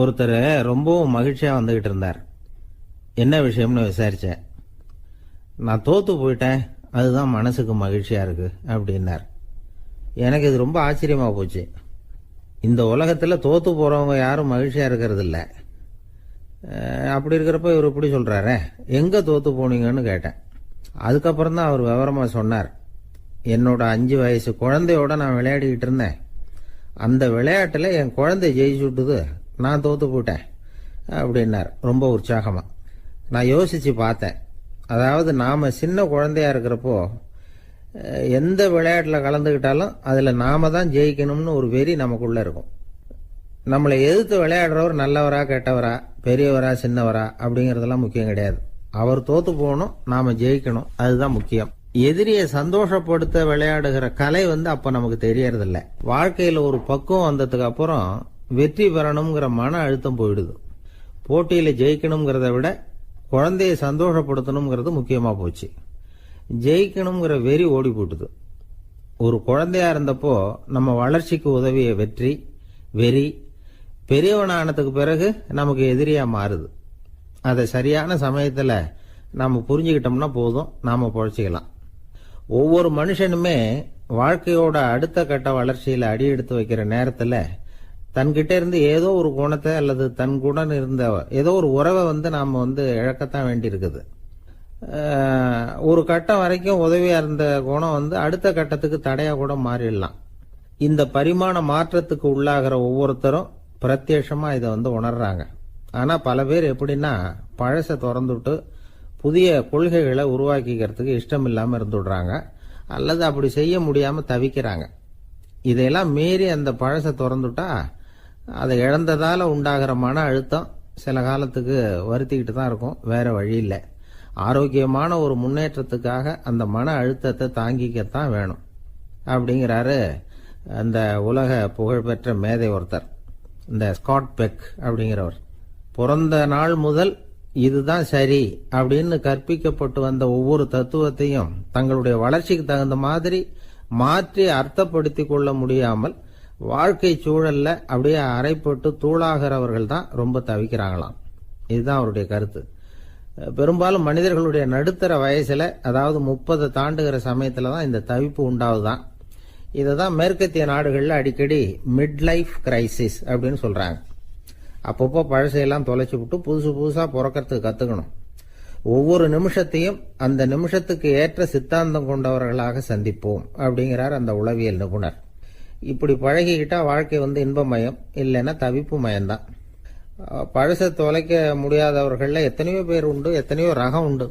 ஒருத்தர் ரொம்பவும் மகிழ்ச்சியா வந்துகிட்டு இருந்தார். என்ன விஷயம்னு விசாரிச்சேன். நான் தோத்து போயிட்டேன், அதுதான் மனசுக்கு மகிழ்ச்சியா இருக்கு அப்படின்னார். எனக்கு இது ரொம்ப ஆச்சரியமா போச்சு. இந்த உலகத்துல தோத்து போறவங்க யாரும் மகிழ்ச்சியா இருக்கிறது இல்ல. அப்படி இருக்கிறப்ப இவர் இப்படி சொல்றாரு, எங்க தோத்து போனீங்கன்னு கேட்டேன். அதுக்கப்புறம் தான் அவர் விவரமா சொன்னார். என்னோட 5 வயசு குழந்தையோட நான் விளையாடிக்கிட்டு இருந்தேன். அந்த விளையாட்டுல என் குழந்தை ஜெயிச்சு விட்டுது, நான் தோத்து போயிட்டேன் அப்படின்னார் ரொம்ப உற்சாகமா. நான் யோசிச்சு பார்த்தேன். அதாவது நாம சின்ன குழந்தையா இருக்கிறப்போ எந்த விளையாட்டுல கலந்துக்கிட்டாலும் அதுல நாம தான் ஜெயிக்கணும்னு ஒரு வெறி நமக்குள்ள இருக்கும். நம்மளை எதிர்த்து விளையாடுறவர் நல்லவரா கெட்டவரா, பெரியவரா சின்னவரா அப்படிங்கறதெல்லாம் முக்கியம் கிடையாது. அவர் தோத்து போகணும், நாம ஜெயிக்கணும், அதுதான் முக்கியம். எதிரியை சந்தோஷப்படுத்த விளையாடுகிற கலை அப்ப நமக்கு தெரியறதில்ல. வாழ்க்கையில ஒரு பக்குவம் வந்ததுக்கு அப்புறம் வெற்றி பெறணுங்கிற மன அழுத்தம் போயிடுது. போட்டியில ஜெயிக்கணுங்கிறத விட குழந்தையை சந்தோஷப்படுத்தணுங்கிறது முக்கியமா போச்சு. ஜெயிக்கணுங்கிற வெறி ஓடி போட்டுது. ஒரு குழந்தையா இருந்தப்போ நம்ம வளர்ச்சிக்கு உதவிய வெறி பெரியவனானதுக்கு பிறகு நமக்கு எதிரியா மாறுது. அதை சரியான சமயத்துல நாம புரிஞ்சுக்கிட்டோம்னா போதும், நாம பொழைச்சிக்கலாம். ஒவ்வொரு மனுஷனுமே வாழ்க்கையோட அடுத்த கட்ட வளர்ச்சியில அடி எடுத்து வைக்கிற நேரத்துல தன்கிட்ட இருந்து ஏதோ ஒரு குணத்தை அல்லது தன் குணம் இருந்த ஏதோ ஒரு உறவை நாம இழக்கத்தான் வேண்டி இருக்குது. ஒரு கட்டம் வரைக்கும் உதவியா இருந்த குணம் அடுத்த கட்டத்துக்கு தடையா கூட மாறிடலாம். இந்த பரிமாண மாற்றத்துக்கு உள்ளாகிற ஒவ்வொருத்தரும் பிரத்யட்சமா இதை உணர்றாங்க. ஆனா பல பேர் எப்படின்னா பழச திறந்துட்டு புதிய கொள்கைகளை உருவாக்கிக்கிறதுக்கு இஷ்டம் இல்லாம இருந்துடுறாங்க, அல்லது அப்படி செய்ய முடியாம தவிக்கிறாங்க. இதையெல்லாம் மீறி அந்த பழச திறந்துட்டா அதை இழந்ததால உண்டாகிற மன அழுத்தம் சில காலத்துக்கு வருத்திக்கிட்டு தான் இருக்கும், வேற வழி இல்லை. ஆரோக்கியமான ஒரு முன்னேற்றத்துக்காக அந்த மன அழுத்தத்தை தாங்கிக்கத்தான் வேணும் அப்படிங்கிறாரு அந்த உலக புகழ்பெற்ற மேதை ஒருத்தர், இந்த ஸ்காட் பெக் அப்படிங்கிறவர். பிறந்த நாள் முதல் இதுதான் சரி அப்படின்னு கற்பிக்கப்பட்டு வந்த ஒவ்வொரு தத்துவத்தையும் தங்களுடைய வளர்ச்சிக்கு தகுந்த மாதிரி மாற்றி அர்த்தப்படுத்திக் கொள்ள முடியாமல் வாழ்க்கை சூழல்ல அப்படியே அரைப்பட்டு தூளாகிறவர்கள் தான் ரொம்ப தவிக்கிறாங்களாம். இதுதான் அவருடைய கருத்து. பெரும்பாலும் மனிதர்களுடைய நடுத்தர வயசுல, அதாவது 30 தாண்டுகிற சமயத்துல தான் இந்த தவிப்பு உண்டாவதுதான். இததான் மேற்கத்திய நாடுகள்ல அடிக்கடி மிட் லைஃப் கிரைசிஸ் அப்படின்னு சொல்றாங்க. அப்பப்போ பழசையெல்லாம் தொலைச்சு விட்டு புதுசா பிறக்கிறதுக்கு கத்துக்கணும். ஒவ்வொரு நிமிஷத்தையும் அந்த நிமிஷத்துக்கு ஏற்ற சித்தாந்தம் கொண்டவர்களாக சந்திப்போம் அப்படிங்கிறார் அந்த உளவியல் நிபுணர். இப்படி பழகிக்கிட்டா வாழ்க்கை இன்பமயம், இல்லைன்னா தவிப்பு மயம்தான். பழச தொலைக்க முடியாதவர்கள்ல எத்தனையோ பேர் உண்டு, எத்தனையோ ரகம் உண்டு.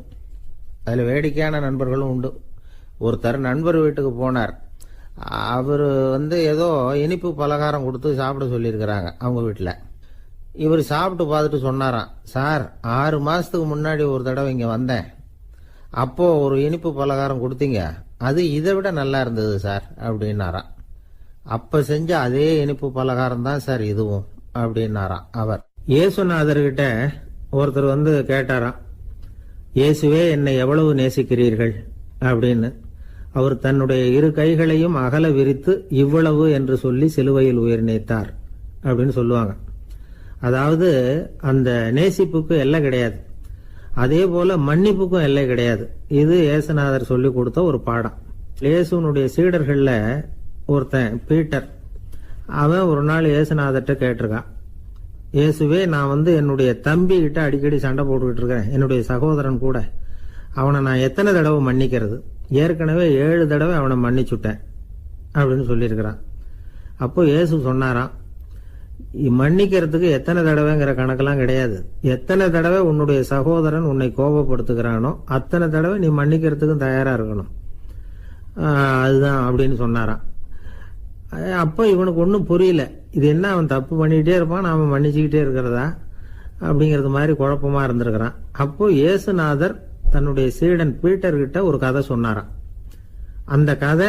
அதுல வேடிக்கையான நண்பர்களும் உண்டு. ஒருத்தர் நண்பர் வீட்டுக்கு போனார். அவரு ஏதோ இனிப்பு பலகாரம் கொடுத்து சாப்பிட சொல்லியிருக்கிறாங்க அவங்க வீட்டுல. இவர் சாப்பிட்டு பார்த்துட்டு சொன்னாராம், சார் 6 மாசத்துக்கு முன்னாடி ஒரு தடவை இங்க வந்தேன், அப்போ ஒரு இனிப்பு பலகாரம் கொடுத்தீங்க, அது இதை விட நல்லா இருந்தது சார் அப்படின்னாராம். அப்ப செஞ்ச அதே இனிப்பு பலகாரம் தான் சார் இதுவும் அப்படின்னாராம் அவர். இயேசுநாதர்கிட்ட ஒருத்தர் கேட்டாராம், இயேசுவே என்னை எவ்வளவு நேசிக்கிறீர்கள் அப்படின்னு. அவர் தன்னுடைய 2 கைகளையும் அகல விரித்து இவ்வளவு என்று சொல்லி சிலுவையில் உயிர் நீத்தார் அப்படின்னு சொல்லுவாங்க. அதாவது அந்த நேசிப்புக்கு எல்லை கிடையாது, அதே போல மன்னிப்புக்கும் எல்லை கிடையாது. இது இயேசுநாதர் சொல்லி கொடுத்த ஒரு பாடம். இயேசுனுடைய சீடர்கள்ல ஒருத்தன் பீட்டர், அவன் ஒரு நாள் இயேசுநாதர்கிட்ட கேட்டிருக்கான், இயேசுவே நான் என்னுடைய தம்பி கிட்ட அடிக்கடி சண்டை போட்டுக்கிட்டு இருக்கிறேன், என்னுடைய சகோதரன் கூட, அவனை நான் எத்தனை தடவை மன்னிக்கிறது? ஏற்கனவே 7 தடவை அவனை மன்னிச்சுட்டேன் அப்படின்னு சொல்லியிருக்கிறான். அப்போ இயேசு சொன்னாராம், மன்னிக்கிறதுக்கு எத்தனை தடவைங்கிற கணக்கெல்லாம் கிடையாது. எத்தனை தடவை உன்னுடைய சகோதரன் உன்னை கோபப்படுத்துகிறானோ அத்தனை தடவை நீ மன்னிக்கிறதுக்கும் தயாரா இருக்கணும், அதுதான் அப்படின்னு சொன்னாராம். அப்ப இவனுக்கு ஒன்னும் புரியல, இது என்ன அவன் தப்பு பண்ணிக்கிட்டே இருப்பான், நாம மன்னிச்சுக்கிட்டே இருக்கிறதா அப்படிங்கறது மாதிரி குழப்பமா இருந்திருக்கிறான். அப்போ இயேசுநாதர் தன்னுடைய சீடன் பீட்டர் கிட்ட ஒரு கதை சொன்னாராம். அந்த கதை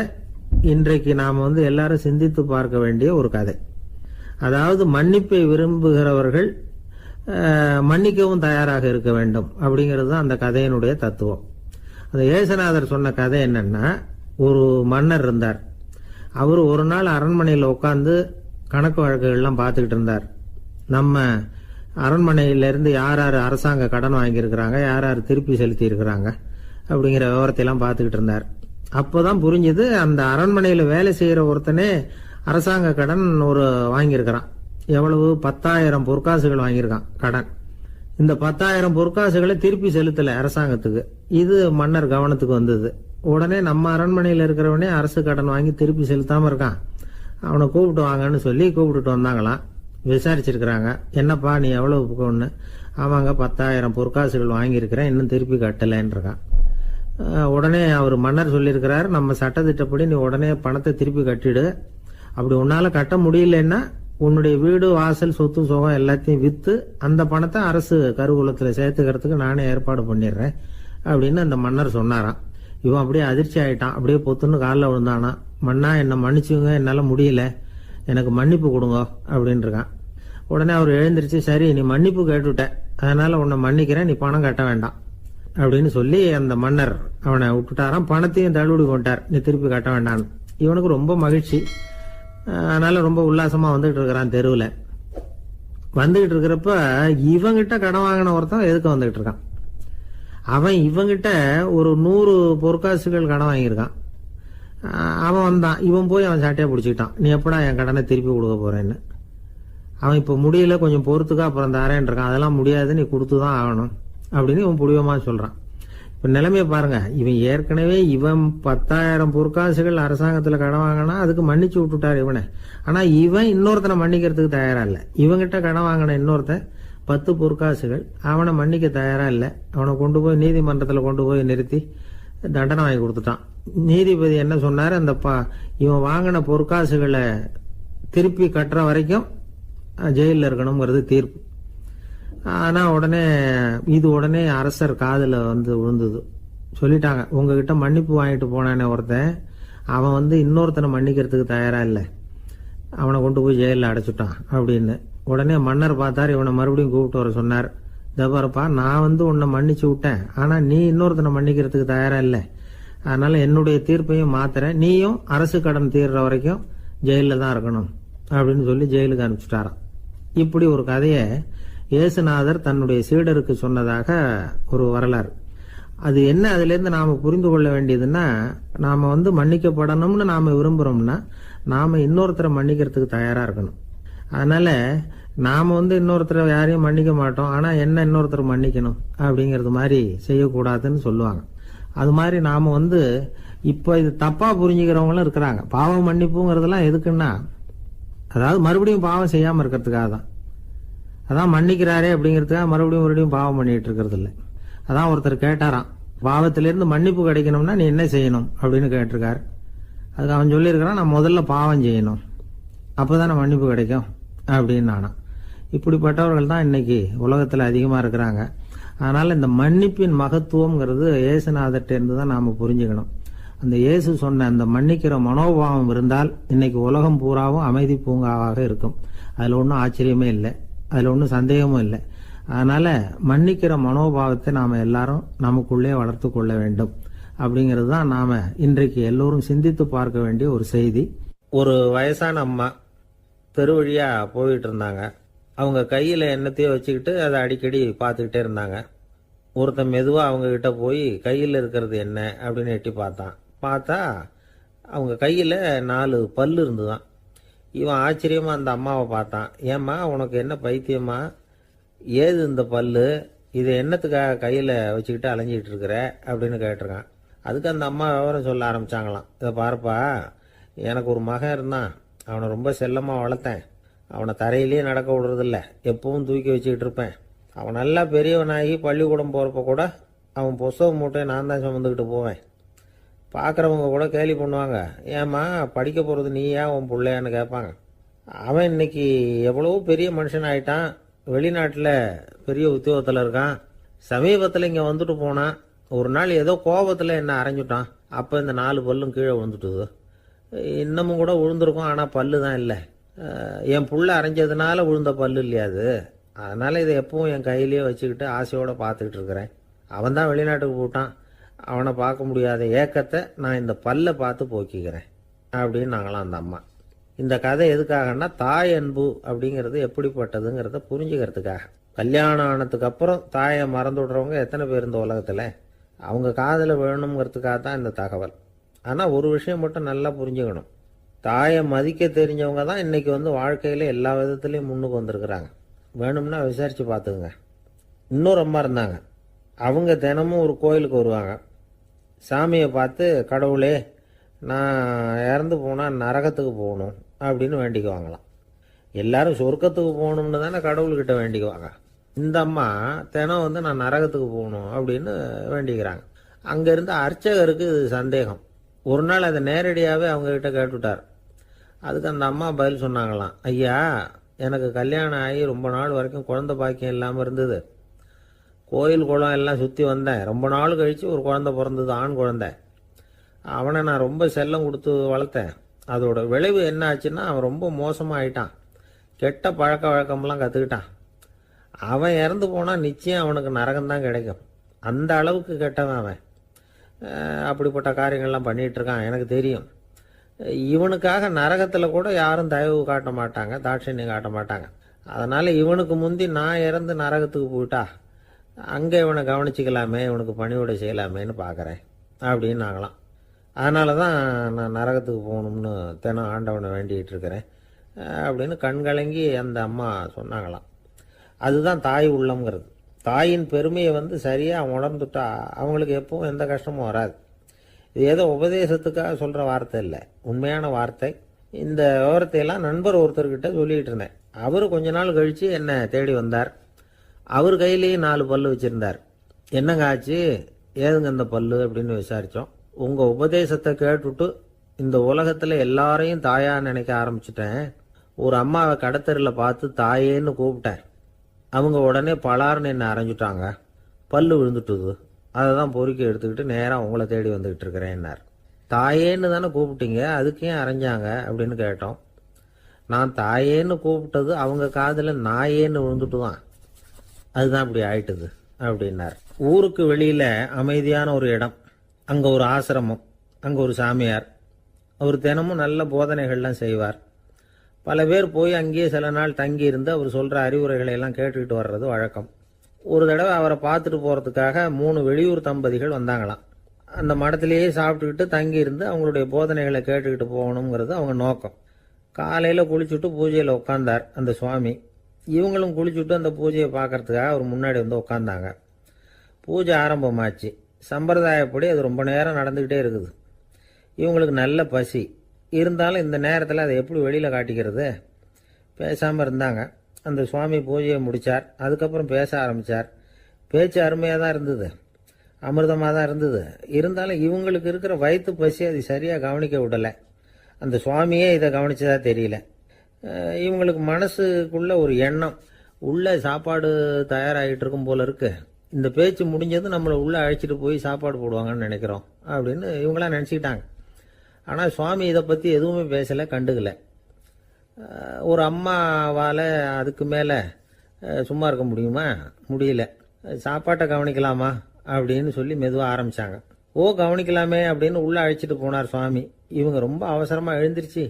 இன்றைக்கு நாம எல்லாரும் சிந்தித்து பார்க்க வேண்டிய ஒரு கதை. அதாவது மன்னிப்பை விரும்புகிறவர்கள் மன்னிக்கவும் தயாராக இருக்க வேண்டும் அப்படிங்கிறது தான் அந்த கதையினுடைய தத்துவம். அந்த இயேசுநாதர் சொன்ன கதை என்னன்னா, ஒரு மன்னர் இருந்தார். அவர் ஒரு நாள் அரண்மனையில் உட்கார்ந்து கணக்கு வழக்குகள்லாம் பார்த்துக்கிட்டு இருந்தார். நம்ம அரண்மனையிலேருந்து யார் யார் அரசாங்க கடன் வாங்கியிருக்கிறாங்க, யார் யார் திருப்பி செலுத்தி இருக்கிறாங்க அப்படிங்கிற விவரத்தையெல்லாம் பார்த்துக்கிட்டு இருந்தார். அப்போதான் புரிஞ்சுது, அந்த அரண்மனையில் வேலை செய்கிற ஒருத்தனே அரசாங்க கடன் வாங்கியிருக்கிறான். எவ்வளவு? 10,000 பொற்காசுகள் வாங்கியிருக்கான் கடன். இந்த 10,000 பொற்காசுகளை திருப்பி செலுத்தலை அரசாங்கத்துக்கு. இது மன்னர் கவனத்துக்கு வந்தது. உடனே நம்ம அரண்மனையில் இருக்கிறவனே அரசு கடன் வாங்கி திருப்பி செலுத்தாமல் இருக்கான், அவனை கூப்பிட்டு வாங்கன்னு சொல்லி கூப்பிட்டுட்டு வந்தாங்களாம். விசாரிச்சிருக்கிறாங்க, என்னப்பா நீ எவ்வளவு ஒன்று? ஆமாங்க 10,000 பொற்காசுகள் வாங்கியிருக்கிறேன், இன்னும் திருப்பி கட்டலைன்றான். உடனே அவர் மன்னர் சொல்லியிருக்கிறார், நம்ம சட்டத்திட்டப்படி நீ உடனே பணத்தை திருப்பி கட்டிடு. அப்படி உன்னால கட்ட முடியலன்னா உன்னுடைய வீடு வாசல் சொத்து சுகம் எல்லாத்தையும் விற்று அந்த பணத்தை அரசு கருவூலத்தில் சேர்த்துக்கிறதுக்கு நானே ஏற்பாடு பண்ணிடுறேன் அப்படின்னு அந்த மன்னர் சொன்னாராம். இவன் அப்படியே அதிர்ச்சி ஆயிட்டான், அப்படியே பொத்துன்னு காலில் விழுந்தானா. மன்னா என்னை மன்னிச்சுங்க, என்னால் முடியல, எனக்கு மன்னிப்பு கொடுங்க அப்படின்னு இருக்கான். உடனே அவர் எழுந்திரிச்சு, சரி நீ மன்னிப்பு கேட்டுவிட்ட, அதனால உன்னை மன்னிக்கிறேன், நீ பணம் கட்ட வேண்டாம் அப்படின்னு சொல்லி அந்த மன்னர் அவனை விட்டுட்டாராம். பணத்தையும் தள்ளுபடி கொண்டார், நீ திருப்பி கட்ட வேண்டான்னு. இவனுக்கு ரொம்ப மகிழ்ச்சி, அதனால ரொம்ப உல்லாசமா வந்துகிட்டு இருக்கிறான். தெருவில் வந்துகிட்டு இருக்கிறப்ப இவங்கிட்ட கடன் வாங்கின ஒருத்தன் எதுக்கு வந்துகிட்டு இருக்கான். அவன் இவங்கிட்ட ஒரு 100 பொற்காசுகள் கடன் வாங்கியிருக்கான். அவன் வந்தான், இவன் போய் அவன் சாட்டையை பிடிச்சிக்கிட்டான், நீ எப்படா என் கடனை திருப்பி கொடுக்க போறேன்னு. அவன் இப்போ முடியல, கொஞ்சம் பொறுத்துக்கா, அப்புறம் தரேன் இருக்கான். அதெல்லாம் முடியாது, நீ கொடுத்து தான் ஆகணும் அப்படின்னு இவன் புடிவமா சொல்றான். இப்ப நிலைமையை பாருங்க, இவன் ஏற்கனவே 10,000 பொற்காசுகள் அரசாங்கத்துல கடன் வாங்கினா அதுக்கு மன்னிச்சு விட்டுட்டார் இவனை. ஆனா இவன் இன்னொருத்தனை மன்னிக்கிறதுக்கு தயாரா இல்ல. இவங்கிட்ட கடன் வாங்கின இன்னொருத்தன் 10 பொற்காசுகள், அவனை மன்னிக்க தயாரா இல்ல. அவனை கொண்டு போய் நீதிமன்றத்துல கொண்டு போய் நிறுத்தி தண்டனை வாங்கி கொடுத்துட்டான். நீதிபதி என்ன சொன்னாரு, அந்த இவன் வாங்கின பொற்காசுகளை திருப்பி கட்டுற வரைக்கும் ஜெயிலில் இருக்கணுங்கிறது தீர்ப்பு. ஆனா உடனே அரசர் காதுல விழுந்தது. சொல்லிட்டாங்க, உங்ககிட்ட மன்னிப்பு வாங்கிட்டு போனானே ஒருத்தன், அவன் இன்னொருத்தனை மன்னிக்கிறதுக்கு தயாரா இல்லை, அவனை கொண்டு போய் ஜெயிலில் அடைச்சுட்டான் அப்படின்னு. உடனே மன்னர் பார்த்தார், இவனை மறுபடியும் கூப்பிட்டு வர சொன்னார். தபாரப்பா, நான் உன்னை மன்னிச்சு விட்டேன், ஆனா நீ இன்னொருத்தனை மன்னிக்கிறதுக்கு தயாரா இல்லை, அதனால என்னுடைய தீர்ப்பையும் மாத்துறேன், நீயும் அரசு கடன் தீர்ற வரைக்கும் ஜெயிலில் தான் இருக்கணும் அப்படின்னு சொல்லி ஜெயிலுக்கு அனுப்பிச்சுட்டாராம். இப்படி ஒரு கதையை இயேசுநாதர் தன்னுடைய சீடருக்கு சொன்னதாக ஒரு வரலாறு. அது என்ன, அதுல இருந்து நாம புரிந்து கொள்ள வேண்டியதுன்னா, நாம மன்னிக்கப்படணும்னு நாம விரும்புறோம்னா நாம இன்னொருத்தரை மன்னிக்கிறதுக்கு தயாரா இருக்கணும். அதனால நாம இன்னொருத்தரை யாரையும் மன்னிக்க மாட்டோம், ஆனா என்ன இன்னொருத்தர் மன்னிக்கணும் அப்படிங்கறது மாதிரி செய்யக்கூடாதுன்னு சொல்லுவாங்க. அது மாதிரி நாம இப்ப இது தப்பா புரிஞ்சுக்கிறவங்களும் இருக்கிறாங்க. பாவம் மன்னிப்புங்கிறதுலாம் எதுக்குன்னா, அதாவது மறுபடியும் பாவம் செய்யாம இருக்கிறதுக்காக தான். அதான் மன்னிக்கிறாரே அப்படிங்கிறதுக்காக மறுபடியும் பாவம் பண்ணிட்டு இருக்கிறது இல்லை. அதான் ஒருத்தர் கேட்டாராம், பாவத்திலிருந்து மன்னிப்பு கிடைக்கணும்னா நீ என்ன செய்யணும் அப்படின்னு கேட்டிருக்காரு. அதுக்கு அவன் சொல்லியிருக்கிறான், நான் முதல்ல பாவம் செய்யணும், அப்போதானே மன்னிப்பு கிடைக்கும் அப்படின்னு நானா. இப்படிப்பட்டவர்கள் தான் இன்னைக்கு உலகத்தில் அதிகமாக இருக்கிறாங்க. அதனால இந்த மன்னிப்பின் மகத்துவம்ங்கிறது இயேசுநாதர்கிட்ட இருந்து தான் நாம புரிஞ்சுக்கணும். அந்த இயேசு சொன்ன அந்த மன்னிக்கிற மனோபாவம் இருந்தால் இன்னைக்கு உலகம் பூராவும் அமைதி பூங்காவாக இருக்கும். அதுல ஒன்றும் ஆச்சரியமே இல்லை, அதுல ஒன்றும் சந்தேகமும் இல்லை. அதனால மன்னிக்கிற மனோபாவத்தை நாம எல்லாரும் நமக்குள்ளே வளர்த்து கொள்ள வேண்டும் அப்படிங்கிறது தான் நாம இன்றைக்கு எல்லோரும் சிந்தித்து பார்க்க வேண்டிய ஒரு செய்தி. ஒரு வயசான அம்மா தெரு வழியா போயிட்டு இருந்தாங்க. அவங்க கையில எண்ணத்தையோ வச்சுக்கிட்டு அதை அடிக்கடி பார்த்துக்கிட்டே இருந்தாங்க. ஒருத்தன் மெதுவா அவங்க கிட்ட போய் கையில் இருக்கிறது என்ன அப்படின்னு எட்டி பார்த்தா அவங்க கையில 4 பல்லு இருந்துதான். இவன் ஆச்சரியமா அந்த அம்மாவை பார்த்தான். ஏம்மா, உனக்கு என்ன பைத்தியமா, ஏது இந்த பல்லு, இதை என்னத்துக்காக கையில வச்சுக்கிட்டு அலைஞ்சிக்கிட்டு இருக்கிற அப்படின்னு கேட்டிருக்கான். அதுக்கு அந்த அம்மா விவரம் சொல்ல ஆரம்பிச்சாங்களாம். இதை பாருப்பா, எனக்கு ஒரு மகன் இருந்தான், அவனை ரொம்ப செல்லமா வளர்த்தேன். அவனை தரையிலேயே நடக்க விடுறதில்ல, எப்பவும் தூக்கி வச்சுக்கிட்டு இருப்பேன். அவன் நல்லா பெரியவனாகி பள்ளிக்கூடம் போகிறப்ப கூட அவன் புஸ்தக மூட்டையை நான் தான் சுமந்துக்கிட்டு போவேன். பார்க்குறவங்க கூட கேலி பண்ணுவாங்க, ஏம்மா படிக்க போகிறது நீயா உன் பிள்ளையான்னு கேட்பாங்க. அவன் இன்னைக்கு எவ்வளவோ பெரிய மனுஷன் ஆயிட்டான், வெளிநாட்டில் பெரிய உத்தியோகத்தில் இருக்கான். சமீபத்தில் இங்கே வந்துட்டு போனான். ஒரு நாள் ஏதோ கோபத்தில் என்ன அரைஞ்சுட்டான். அப்போ இந்த 4 பல்லும் கீழே விழுந்துட்டுது. இன்னமும் கூட விழுந்திருக்கும், ஆனால் பல்லு தான் இல்லை. என் புள்ள அரைஞ்சதுனால விழுந்த பல்லு இல்லையா அது, அதனால இதை எப்பவும் என் கையிலேயே வச்சுக்கிட்டு ஆசையோடு பார்த்துக்கிட்டு இருக்கிறேன். அவன் தான் வெளிநாட்டுக்கு போட்டான், அவனை பார்க்க முடியாத ஏக்கத்தை நான் இந்த பல்லை பார்த்து போக்கிக்கிறேன் அப்படின்னு நாங்களாம் அந்த அம்மா. இந்த கதை எதுக்காகன்னா தாய் அன்பு அப்படிங்கிறது எப்படிப்பட்டதுங்கிறத புரிஞ்சுக்கிறதுக்காக. கல்யாணம் ஆனதுக்கு அப்புறம் தாயை மறந்து விடுறவங்க எத்தனை பேர் இந்த உலகத்தில்? அவங்க காதில் வேணுங்கிறதுக்காக தான் இந்த தகவல். ஆனால் ஒரு விஷயம் மட்டும் நல்லா புரிஞ்சுக்கணும். தாயை மதிக்க தெரிஞ்சவங்க தான் இன்றைக்கி வாழ்க்கையில் எல்லா விதத்துலேயும் முன்னுக்கு வந்திருக்கிறாங்க. வேணும்னா விசாரித்து பார்த்துக்குங்க. இன்னொரு அம்மா இருந்தாங்க. அவங்க தினமும் ஒரு கோயிலுக்கு வருவாங்க. சாமியை பார்த்து, கடவுளே நான் இறந்து போனால் நரகத்துக்கு போகணும் அப்படின்னு வேண்டிக்குவாங்களாம். எல்லாரும் சொர்க்கத்துக்கு போகணும்னு தானே கடவுள்கிட்ட வேண்டிக்குவாங்க. இந்த அம்மா தினம் நான் நரகத்துக்கு போகணும் அப்படின்னு வேண்டிக்கிறாங்க. அங்கேருந்து அர்ச்சகருக்கு இது சந்தேகம். ஒரு நாள் அதை நேரடியாகவே அவங்கக்கிட்ட கேட்டுவிட்டார். அதுக்கு அந்த அம்மா பதில் சொன்னாங்களாம், ஐயா, எனக்கு கல்யாணம் ஆகி ரொம்ப நாள் வரைக்கும் குழந்தை பாக்கியம் இல்லாமல் இருந்தது. கோயில் குளம் எல்லாம் சுற்றி வந்தேன். ரொம்ப நாள் கழித்து ஒரு குழந்தை பிறந்தது, ஆண் குழந்தை. அவனை நான் ரொம்ப செல்லம் கொடுத்து வளர்த்தேன். அதோட விளைவு என்ன ஆச்சுன்னா, அவன் ரொம்ப மோசமாக ஆயிட்டான். கெட்ட பழக்க வழக்கம்லாம் கற்றுக்கிட்டான். அவன் இறந்து போனால் நிச்சயம் அவனுக்கு நரகம்தான் கிடைக்கும். அந்த அளவுக்கு கெட்டவன் அவன். அப்படிப்பட்ட காரியங்கள்லாம் பண்ணிகிட்ருக்கான், எனக்கு தெரியும். இவனுக்காக நரகத்தில் கூட யாரும் தயவு காட்ட மாட்டாங்க, தாட்சண்யம் காட்ட மாட்டாங்க. அதனால் இவனுக்கு முந்தி நான் இறந்து நரகத்துக்கு போயிட்டா அங்கே இவனை கவனிச்சிக்கலாமே, இவனுக்கு பணிவிடை செய்யலாமேன்னு பார்க்குறேன் அப்படின்னு நாங்களாம். அதனால தான் நான் நரகத்துக்கு போகணும்னு தினம் ஆண்டவனை வேண்டிகிட்டு இருக்கிறேன் அப்படின்னு கண்கலங்கி அந்த அம்மா சொன்னாங்களாம். அதுதான் தாய் உள்ளம்ங்கிறது. தாயின் பெருமையை சரியாக உணர்ந்துட்டா அவங்களுக்கு எப்பவும் எந்த கஷ்டமும் வராது. இது ஏதோ உபதேசத்துக்காக சொல்கிற வார்த்தை இல்லை, உண்மையான வார்த்தை. இந்த விவரத்தையெல்லாம் நண்பர் ஒருத்தர்கிட்ட சொல்லிகிட்டு இருந்தேன். அவர் கொஞ்ச நாள் கழித்து என்னை தேடி வந்தார். அவர் கையிலேயே 4 பல்லு வச்சுருந்தார். என்னங்க ஆச்சு, ஏதுங்க இந்த பல்லு அப்படின்னு விசாரித்தோம். உங்கள் உபதேசத்தை கேட்டுவிட்டு இந்த உலகத்தில் எல்லாரையும் தாயாக நினைக்க ஆரம்பிச்சிட்டேன். ஒரு அம்மாவை கடத்தரில் பார்த்து தாயேன்னு கூப்பிட்டேன். அவங்க உடனே பலார்னு என்னை அரைஞ்சிட்டாங்க. பல்லு விழுந்துட்டுது. அதை தான் பொறுக்கி எடுத்துக்கிட்டு நேராக உங்களை தேடி வந்துக்கிட்டு இருக்கிறேன்னார். தாயேன்னு தானே கூப்பிட்டீங்க, அதுக்கு ஏன் அரைஞ்சாங்க அப்படின்னு கேட்டோம். நான் தாயேன்னு கூப்பிட்டது அவங்க காதில் நாயேன்னு விழுந்துட்டு தான், அதுதான் இப்படி ஆயிட்டுது அப்படின்னார். ஊருக்கு வெளியில் அமைதியான ஒரு இடம், அங்கே ஒரு ஆசிரமம், அங்கே ஒரு சாமியார். அவர் தினமும் நல்ல போதனைகள்லாம் செய்வார். பல பேர் போய் அங்கேயே சில நாள் தங்கி இருந்து அவர் சொல்கிற அறிவுரைகளை எல்லாம் கேட்டுக்கிட்டு வர்றது வழக்கம். ஒரு தடவை அவரை பார்த்துட்டு போகிறதுக்காக 3 வெளியூர் தம்பதிகள் வந்தாங்களாம். அந்த மடத்திலேயே சாப்பிட்டுக்கிட்டு தங்கி இருந்து அவங்களுடைய போதனைகளை கேட்டுக்கிட்டு போகணுங்கிறது அவங்க நோக்கம். காலையில் குளிச்சுட்டு பூஜையில் உட்காந்தார் அந்த சுவாமி. இவங்களும் குளிச்சுட்டு அந்த பூஜையை பார்க்கறதுக்காக அவர் முன்னாடி உட்காந்தாங்க. பூஜை ஆரம்பமாச்சு. சம்பிரதாயப்படி அது ரொம்ப நேரம் நடந்துக்கிட்டே இருக்குது. இவங்களுக்கு நல்ல பசி இருந்தாலும் இந்த நேரத்தில் அதை எப்படி வெளியில் காட்டிக்கிறது? பேசாமல் இருந்தாங்க. அந்த சுவாமி பூஜையை முடித்தார். அதுக்கப்புறம் பேச ஆரம்பித்தார். பேச்சு அருமையாக தான் இருந்தது, அமிர்தமாக தான் இருந்தது. இருந்தாலும் இவங்களுக்கு இருக்கிற வயிற்று பசி அது சரியாக கவனிக்க விடலை. அந்த சுவாமியே இதை கவனிச்சதா தெரியல. இவங்களுக்கு மனசுக்குள்ள ஒரு எண்ணம், உள்ள சாப்பாடு தயாராகிட்டு இருக்கும் போல இருக்கு. இந்த பேச்சு முடிஞ்சது நம்மளை உள்ளே அழைச்சிட்டு போய் சாப்பாடு போடுவாங்கன்னு நினைக்கிறோம் அப்படின்னு இவங்களாம் நினச்சிக்கிட்டாங்க. ஆனால் சுவாமி இதை பற்றி எதுவுமே பேசலை, கண்டுக்கலை. ஒரு அம்மாவால் அதுக்கு மேலே சும்மா இருக்க முடியுமா? முடியல. சாப்பாட்டை கவனிக்கலாமா அப்படின்னு சொல்லி மெதுவாக ஆரம்பித்தாங்க. ஓ, கவனிக்கலாமே அப்படின்னு உள்ளே அழைச்சிட்டு போனார் சுவாமி. இவங்க ரொம்ப அவசரமாக எழுந்திருச்சு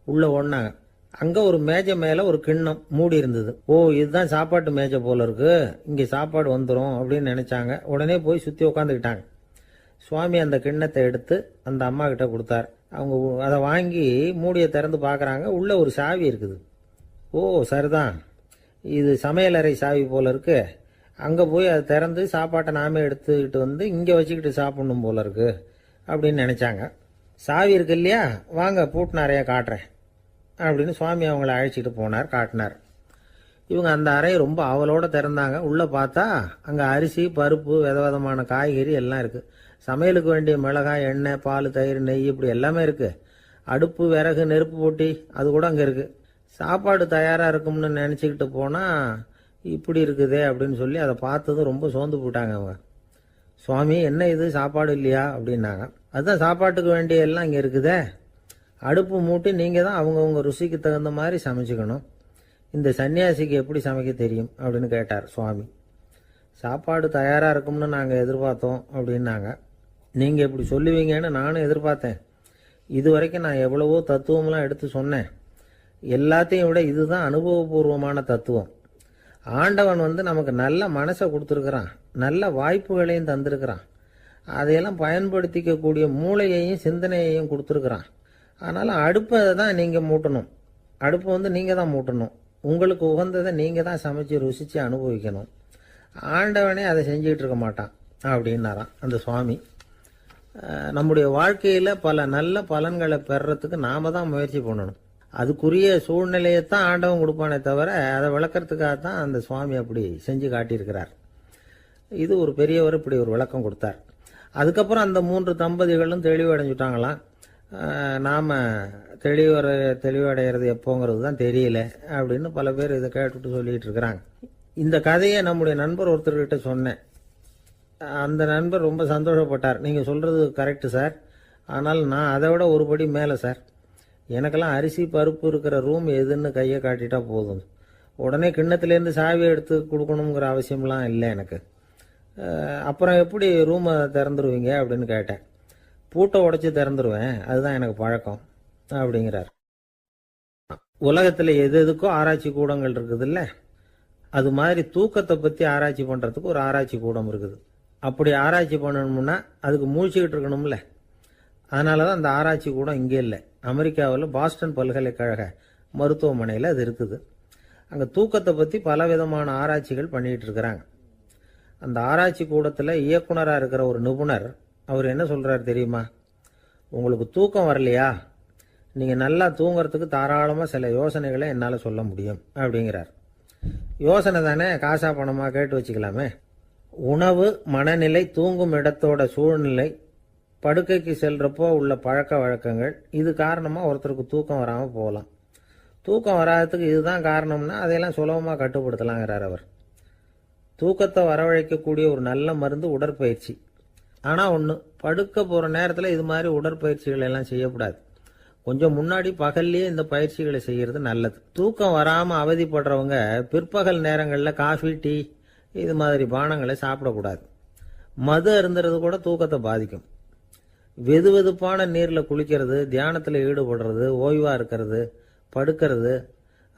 உள்ளே ஓடினாங்க. அங்கே ஒரு மேஜை மேலே ஒரு கிண்ணம் மூடி இருந்தது. ஓ, இதுதான் சாப்பாட்டு மேஜை போல இருக்கு, இங்கே சாப்பாடு வந்துடும் அப்படின்னு நினச்சாங்க. உடனே போய் சுற்றி உட்காந்துக்கிட்டாங்க. சுவாமி அந்த கிண்ணத்தை எடுத்து அந்த அம்மா கிட்ட கொடுத்தார். அவங்க அதை வாங்கி மூடியை திறந்து பார்க்குறாங்க. உள்ளே ஒரு சாவி இருக்குது. ஓ, சரிதான், இது சமையலறை சாவி போல இருக்கு. அங்கே போய் அதை திறந்து சாப்பாட்டை நாமே எடுத்துக்கிட்டு இங்கே வச்சுக்கிட்டு சாப்பிடணும் போல இருக்கு அப்படின்னு நினச்சாங்க. சாவி இருக்கு இல்லையா, வாங்க பூட்டு நிறையா காட்டுறேன் அப்படின்னு சுவாமி அவங்கள அழைச்சிட்டு போனார், காட்டினார். இவங்க அந்த அறையை ரொம்ப ஆவலோடு திறந்தாங்க. உள்ளே பார்த்தா அங்கே அரிசி, பருப்பு, விதவிதமான காய்கறி எல்லாம் இருக்குது. சமையலுக்கு வேண்டிய மிளகாய், எண்ணெய், பால், தயிர், நெய் இப்படி எல்லாமே இருக்குது. அடுப்பு, விறகு, நெருப்பு போட்டி அது கூட அங்கே இருக்குது. சாப்பாடு தயாராக இருக்கும்னு நினச்சிக்கிட்டு போனால் இப்படி இருக்குதே அப்படின்னு சொல்லி அதை பார்த்ததும் ரொம்ப சோர்ந்து போட்டாங்க அவங்க. சுவாமி, என்ன இது சாப்பாடு இல்லையா அப்படின்னாங்க. அதுதான் சாப்பாட்டுக்கு வேண்டிய எல்லாம் இங்கே இருக்குதே. அடுப்பு மூட்டி நீங்கள் தான் அவங்கவுங்க ருசிக்கு தகுந்த மாதிரி சமைச்சிக்கணும். இந்த சன்னியாசிக்கு எப்படி சமைக்க தெரியும் அப்படின்னு கேட்டார் சுவாமி. சாப்பாடு தயாராக இருக்கும்னு நாங்கள் எதிர்பார்த்தோம் அப்படின்னாங்க. நீங்கள் இப்படி சொல்லுவீங்கன்னு நானும் எதிர்பார்த்தேன். இது வரைக்கும் நான் எவ்வளவோ தத்துவம்லாம் எடுத்து சொன்னேன். எல்லாத்தையும் விட இதுதான் அனுபவபூர்வமான தத்துவம். ஆண்டவன் நமக்கு நல்ல மனசை கொடுத்துருக்கிறான், நல்ல வாய்ப்புகளையும் தந்திருக்கிறான், அதையெல்லாம் பயன்படுத்திக்கக்கூடிய மூளையையும் சிந்தனையையும் கொடுத்துருக்குறான். அதனால் அடுப்பை தான் நீங்கள் மூட்டணும், அடுப்பை நீங்கள் தான் மூட்டணும், உங்களுக்கு உகந்ததை நீங்கள் தான் சமைச்சு ருசித்து அனுபவிக்கணும். ஆண்டவனே அதை செஞ்சுக்கிட்டு இருக்க மாட்டான் அப்படின்னாராம் அந்த சுவாமி. நம்முடைய வாழ்க்கையில் பல நல்ல பலன்களை பெறறதுக்கு நாம் தான் முயற்சி பண்ணணும். அதுக்குரிய சூழ்நிலையைத்தான் ஆண்டவன் கொடுப்பானே தவிர அதை விளக்கறதுக்காக தான் அந்த சுவாமி அப்படி செஞ்சு காட்டியிருக்கிறார். இது ஒரு பெரியவர் இப்படி ஒரு விளக்கம் கொடுத்தார். அதுக்கப்புறம் அந்த 3 தம்பதிகளும் தெளிவடைஞ்சுட்டாங்களாம். நாம் தெளிவடைகிறது எப்போங்கிறது தான் தெரியல அப்படின்னு பல பேர் இதை கேட்டுட்டு சொல்லிட்டு இருக்கிறாங்க. இந்த கதையை நம்முடைய நண்பர் ஒருத்தர்கிட்ட சொன்னேன். அந்த நண்பர் ரொம்ப சந்தோஷப்பட்டார். நீங்கள் சொல்கிறது கரெக்டு சார், ஆனால் நான் அதை விட ஒரு படி மேலே சார். எனக்கெல்லாம் அரிசி பருப்பு இருக்கிற ரூம் எதுன்னு கையை காட்டிட்டா போதும், உடனே கிண்ணத்துலேருந்து சாவியை எடுத்து கொடுக்கணுங்கிற அவசியம்லாம் இல்லை எனக்கு. அப்புறம் எப்படி ரூமை திறந்துருவீங்க அப்படின்னு கேட்டேன். பூட்டை உடைச்சி திறந்துருவேன், அதுதான் எனக்கு பழக்கம் அப்படிங்கிறார். உலகத்தில் எது எதுக்கோ ஆராய்ச்சி கூடங்கள் இருக்குதுல்ல, அது மாதிரி தூக்கத்தை பற்றி ஆராய்ச்சி பண்ணுறதுக்கு ஒரு ஆராய்ச்சி கூடம் இருக்குது. அப்படி ஆராய்ச்சி பண்ணணும்னா அதுக்கு மூழ்கிக்கிட்டு இருக்கணும்ல. அதனால தான் அந்த ஆராய்ச்சி கூடம் இங்கே இல்லை, அமெரிக்காவில் பாஸ்டன் பல்கலைக்கழக மருத்துவமனையில் அது இருக்குது. அங்கே தூக்கத்தை பற்றி பலவிதமான ஆராய்ச்சிகள் பண்ணிகிட்டு இருக்கிறாங்க. அந்த ஆராய்ச்சி கூடத்தில் இயக்குனராக இருக்கிற ஒரு நிபுணர், அவர் என்ன சொல்கிறார் தெரியுமா? உங்களுக்கு தூக்கம் வரலையா, நீங்கள் நல்லா தூங்குறதுக்கு தாராளமாக சில யோசனைகளை என்னால் சொல்ல முடியும் அப்படிங்கிறார். யோசனை தானே, காசா பணமாக கேட்டு வச்சுக்கலாமே. உணவு, மனநிலை, தூங்கும் இடத்தோட சூழ்நிலை, படுக்கைக்கு செல்றப்போ உள்ள பழக்க வழக்கங்கள், இது காரணமாக ஒருத்தருக்கு தூக்கம் வராமல் போகலாம். தூக்கம் வராததுக்கு இதுதான் காரணம்னா அதையெல்லாம் சுலபமாக கட்டுப்படுத்தலாங்கிறார் அவர். தூக்கத்தை வரவழைக்கக்கூடிய ஒரு நல்ல மருந்து உடற்பயிற்சி. ஆனால் ஒன்று, படுக்க போகிற நேரத்தில் இது மாதிரி உடற்பயிற்சிகள் எல்லாம் செய்யக்கூடாது. கொஞ்சம் முன்னாடி பகல்லையே இந்த பயிற்சிகளை செய்கிறது நல்லது. தூக்கம் வராமல் அவதிப்படுறவங்க பிற்பகல் நேரங்களில் காஃபி, டீ இது மாதிரி பானங்களை சாப்பிடக்கூடாது. மது அருந்துறது கூட தூக்கத்தை பாதிக்கும். வெது வெதுப்பான நீரில் குளிக்கிறது, தியானத்தில் ஈடுபடுறது, ஓய்வாக இருக்கிறது, படுக்கிறது,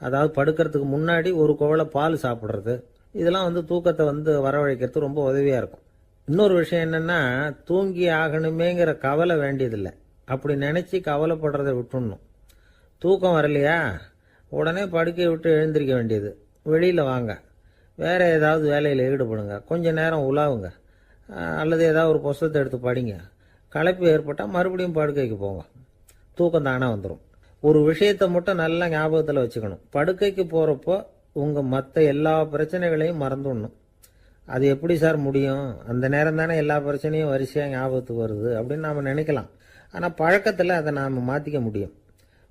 அதாவது படுக்கிறதுக்கு முன்னாடி ஒரு குவளை பால் சாப்பிட்றது, இதெல்லாம் தூக்கத்தை வரவழைக்கிறது ரொம்ப உதவியாக இருக்கும். இன்னொரு விஷயம் என்னென்னா, தூங்கி ஆகணுமேங்கிற கவலை வேண்டியதில்லை. அப்படி நினச்சி கவலைப்படுறதை விட்டுடணும். தூக்கம் வரலையா, உடனே படுக்கையை விட்டு எழுந்திருக்க வேண்டியது. வெளியில் வாங்க, வேறு ஏதாவது வேலையில் ஈடுபடுங்க, கொஞ்சம் நேரம் உலாவுங்க, அல்லது ஏதாவது ஒரு புஸ்தகத்தை எடுத்து படிங்க. களைப்பு ஏற்பட்டால் மறுபடியும் படுக்கைக்கு போங்க, தூக்கம் தானே வந்துடும். ஒரு விஷயத்தை மட்டும் நல்லா ஞாபகத்தில் வச்சுக்கணும். படுக்கைக்கு போகிறப்போ உங்கள் மற்ற எல்லா பிரச்சனைகளையும் மறந்துடணும். அது எப்படி சார் முடியும், அந்த நேரம் தானே எல்லா பிரச்சனையும் வரிசையாக ஞாபகத்துக்கு வருது அப்படின்னு நாம் நினைக்கலாம். ஆனால் பழக்கத்தில் அதை நாம் மாற்றிக்க முடியும்.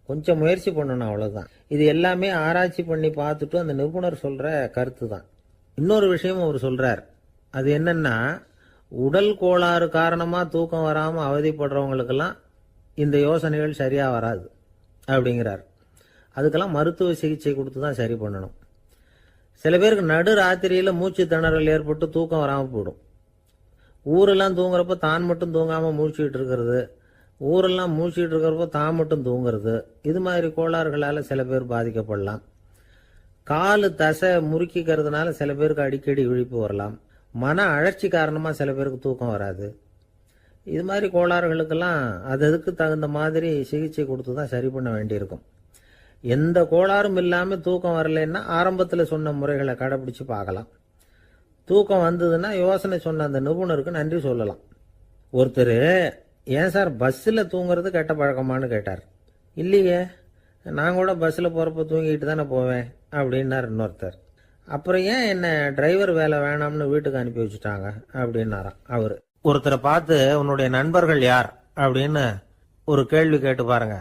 கொஞ்சம் முயற்சி பண்ணணும், அவ்வளோதான். இது எல்லாமே ஆராய்ச்சி பண்ணி பார்த்துட்டு அந்த நிபுணர் சொல்கிற கருத்து தான். இன்னொரு விஷயமும் அவர் சொல்கிறார். அது என்னென்னா, உடல் கோளாறு காரணமாக தூக்கம் வராமல் அவதிப்படுறவங்களுக்கெல்லாம் இந்த யோசனைகள் சரியாக வராது அப்படிங்கிறார். அதுக்கெல்லாம் மருத்துவ சிகிச்சை கொடுத்து தான் சரி பண்ணணும். சில பேருக்கு நடு ராத்திரியில் மூச்சு திணறல் ஏற்பட்டு தூக்கம் வராமல் போயிடும். ஊரெல்லாம் தூங்குறப்போ தான் மட்டும் தூங்காமல் மூழ்கிட்டு இருக்கிறது, ஊரெல்லாம் மூழ்கிட்டு இருக்கிறப்போ தான் மட்டும் தூங்குறது, இது மாதிரி கோளாறுகளால் சில பேர் பாதிக்கப்படலாம். காலு தசை முறுக்கிக்கிறதுனால சில பேருக்கு அடிக்கடி விழிப்பு வரலாம். மன அழற்சி காரணமாக சில பேருக்கு தூக்கம் வராது. இது மாதிரி கோளாறுகளுக்கெல்லாம் அதுக்கு தகுந்த மாதிரி சிகிச்சை கொடுத்து தான் சரி பண்ண வேண்டியிருக்கும். எந்த கோளாறும் இல்லாமல் தூக்கம் வரலைன்னா ஆரம்பத்தில் சொன்ன முறைகளை கடைப்பிடிச்சு பார்க்கலாம். தூக்கம் வந்ததுன்னா யோசனை சொன்ன அந்த நிபுணருக்கு நன்றி சொல்லலாம். ஒருத்தர், ஏன் சார் பஸ்ஸில் தூங்குறது கெட்ட பழக்கமானு கேட்டார். இல்லையே, நான் கூட பஸ்ஸில் போகிறப்ப தூங்கிட்டு தானே போவேன் அப்படின்னார் இன்னொருத்தர். அப்புறம் ஏன் என்ன டிரைவர் வேலை வேணாம்னு வீட்டுக்கு அனுப்பி வச்சுட்டாங்க அப்படின்னாராம் அவர். ஒருத்தரை பார்த்து உன்னுடைய நண்பர்கள் யார் அப்படின்னு ஒரு கேள்வி கேட்டு பாருங்க.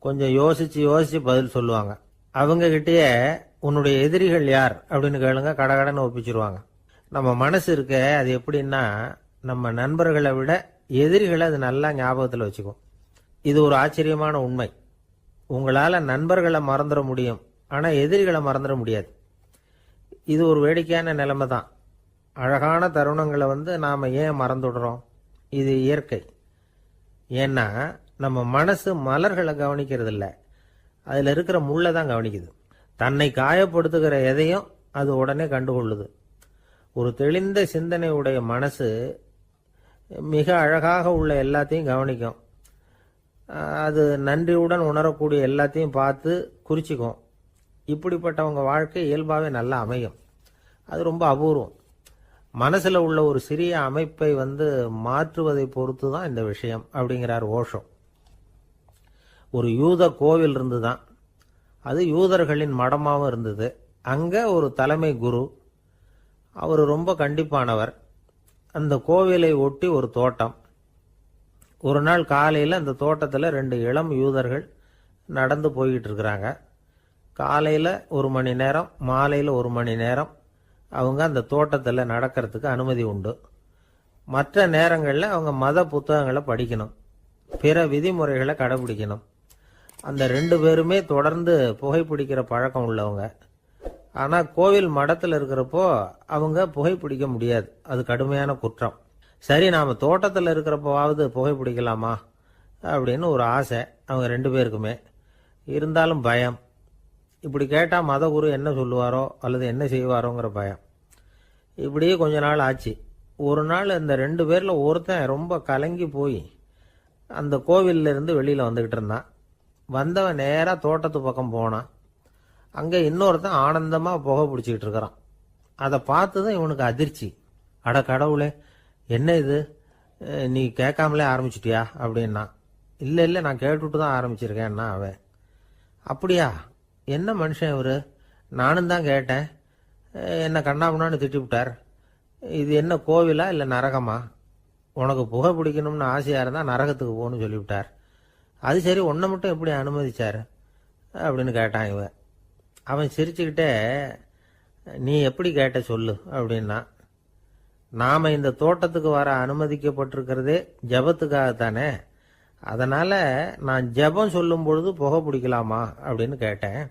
கொஞ்சம் யோசிச்சு பதில் சொல்லுவாங்க. அவங்க கிட்டேயே உன்னுடைய எதிரிகள் யார் அப்படின்னு கேளுங்க, கடகடன்னு ஒப்பிச்சிருவாங்க. நம்ம மனசு இருக்க, அது எப்படின்னா, நம்ம நண்பர்களை விட எதிரிகளை அது நல்லா ஞாபகத்தில் வச்சுக்கும். இது ஒரு ஆச்சரியமான உண்மை. உங்களால் நண்பர்களை மறந்துட முடியும், ஆனால் எதிரிகளை மறந்துட முடியாது. இது ஒரு வேடிக்கையான நிலைமை தான். அழகான தருணங்களை நாம் ஏன் மறந்துடுறோம்? இது இயற்கை. ஏன்னா நம்ம மனசு மலர்களை கவனிக்கிறது இல்லை, அதில் இருக்கிற முள்ளை தான் கவனிக்குது. தன்னை காயப்படுத்துகிற எதையும் அது உடனே கண்டுகொள்ளுது. ஒரு தெளிந்த சிந்தனை உடைய மனசு மிக அழகாக உள்ள எல்லாத்தையும் கவனிக்கும். அது நன்றியுடன் உணரக்கூடிய எல்லாத்தையும் பார்த்து குறிச்சிக்கும். இப்படிப்பட்டவங்க வாழ்க்கை இயல்பாகவே நல்லா அமையும். அது ரொம்ப அபூர்வம். மனசில் உள்ள ஒரு சிறிய அமைப்பை மாற்றுவதை பொறுத்து தான் இந்த விஷயம் அப்படிங்கிறார் ஓஷோ. ஒரு யூத கோவில் இருந்துதான். அது யூதர்களின் மடமாகவும் இருந்தது. அங்கே ஒரு தலைமை குரு, அவர் ரொம்ப கண்டிப்பானவர். அந்த கோவிலை ஒட்டி ஒரு தோட்டம். ஒரு நாள் காலையில் அந்த தோட்டத்தில் 2 இளம் யூதர்கள் நடந்து போய்கிட்டு இருக்கிறாங்க. காலையில் 1 மணி நேரம், மாலையில் 1 மணி நேரம் அவங்க அந்த தோட்டத்தில் நடக்கிறதுக்கு அனுமதி உண்டு. மற்ற நேரங்களில் அவங்க மத புத்தகங்களை படிக்கணும், பிற விதிமுறைகளை கடைபிடிக்கணும். அந்த 2 பேருமே தொடர்ந்து புகைப்பிடிக்கிற பழக்கம் உள்ளவங்க. ஆனால் கோவில் மடத்தில் இருக்கிறப்போ அவங்க புகைப்பிடிக்க முடியாது, அது கடுமையான குற்றம். சரி, நாம் தோட்டத்தில் இருக்கிறப்போவாவது புகைப்பிடிக்கலாமா அப்படின்னு ஒரு ஆசை அவங்க 2 பேருக்குமே. இருந்தாலும் பயம். இப்படி கேட்டால் மதகுரு என்ன சொல்லுவாரோ அல்லது என்ன செய்வாரோங்கிற பயம். இப்படியே கொஞ்ச நாள் ஆச்சு. ஒரு நாள் இந்த 2 பேரில் ஒருத்தன் ரொம்ப கலங்கி போய் அந்த கோவிலிருந்து வெளியில் வந்துக்கிட்டு இருந்தான். வந்தவன் நேராக தோட்டத்து பக்கம் போனான். அங்கே இன்னொருத்தன் ஆனந்தமாக புகை பிடிச்சிக்கிட்டு இருக்கிறான். அதை பார்த்து தான் இவனுக்கு அதிர்ச்சி. அட கடவுளே, என்ன இது, நீ கேட்காமலே ஆரம்பிச்சிட்டியா அப்படின்னா. இல்லை இல்லை, நான் கேட்டுட்டு தான் ஆரம்பிச்சிருக்கேன்னா அவன். அப்படியா, என்ன மனுஷன் இவர், நானும் தான் கேட்டேன், என்ன கண்ணாமுன்னான்னு திட்டிவிட்டார். இது என்ன கோவிலா இல்லை நரகமா? உனக்கு புகை பிடிக்கணும்னு ஆசையாக இருந்தால் நரகத்துக்கு போகணும்னு சொல்லிவிட்டார். அது சரி, உன்னை மட்டும் எப்படி அனுமதிச்சார் அப்படின்னு கேட்டான் இவன். அவன் சிரிச்சுக்கிட்டே, நீ எப்படி கேட்ட சொல்லு அப்படின்னா. நாம் இந்த தோட்டத்துக்கு வர அனுமதிக்கப்பட்டிருக்கிறதே ஜபத்துக்காகத்தானே, அதனால் நான் ஜபம் சொல்லும் பொழுது புகை பிடிக்கலாமா அப்படின்னு கேட்டேன்.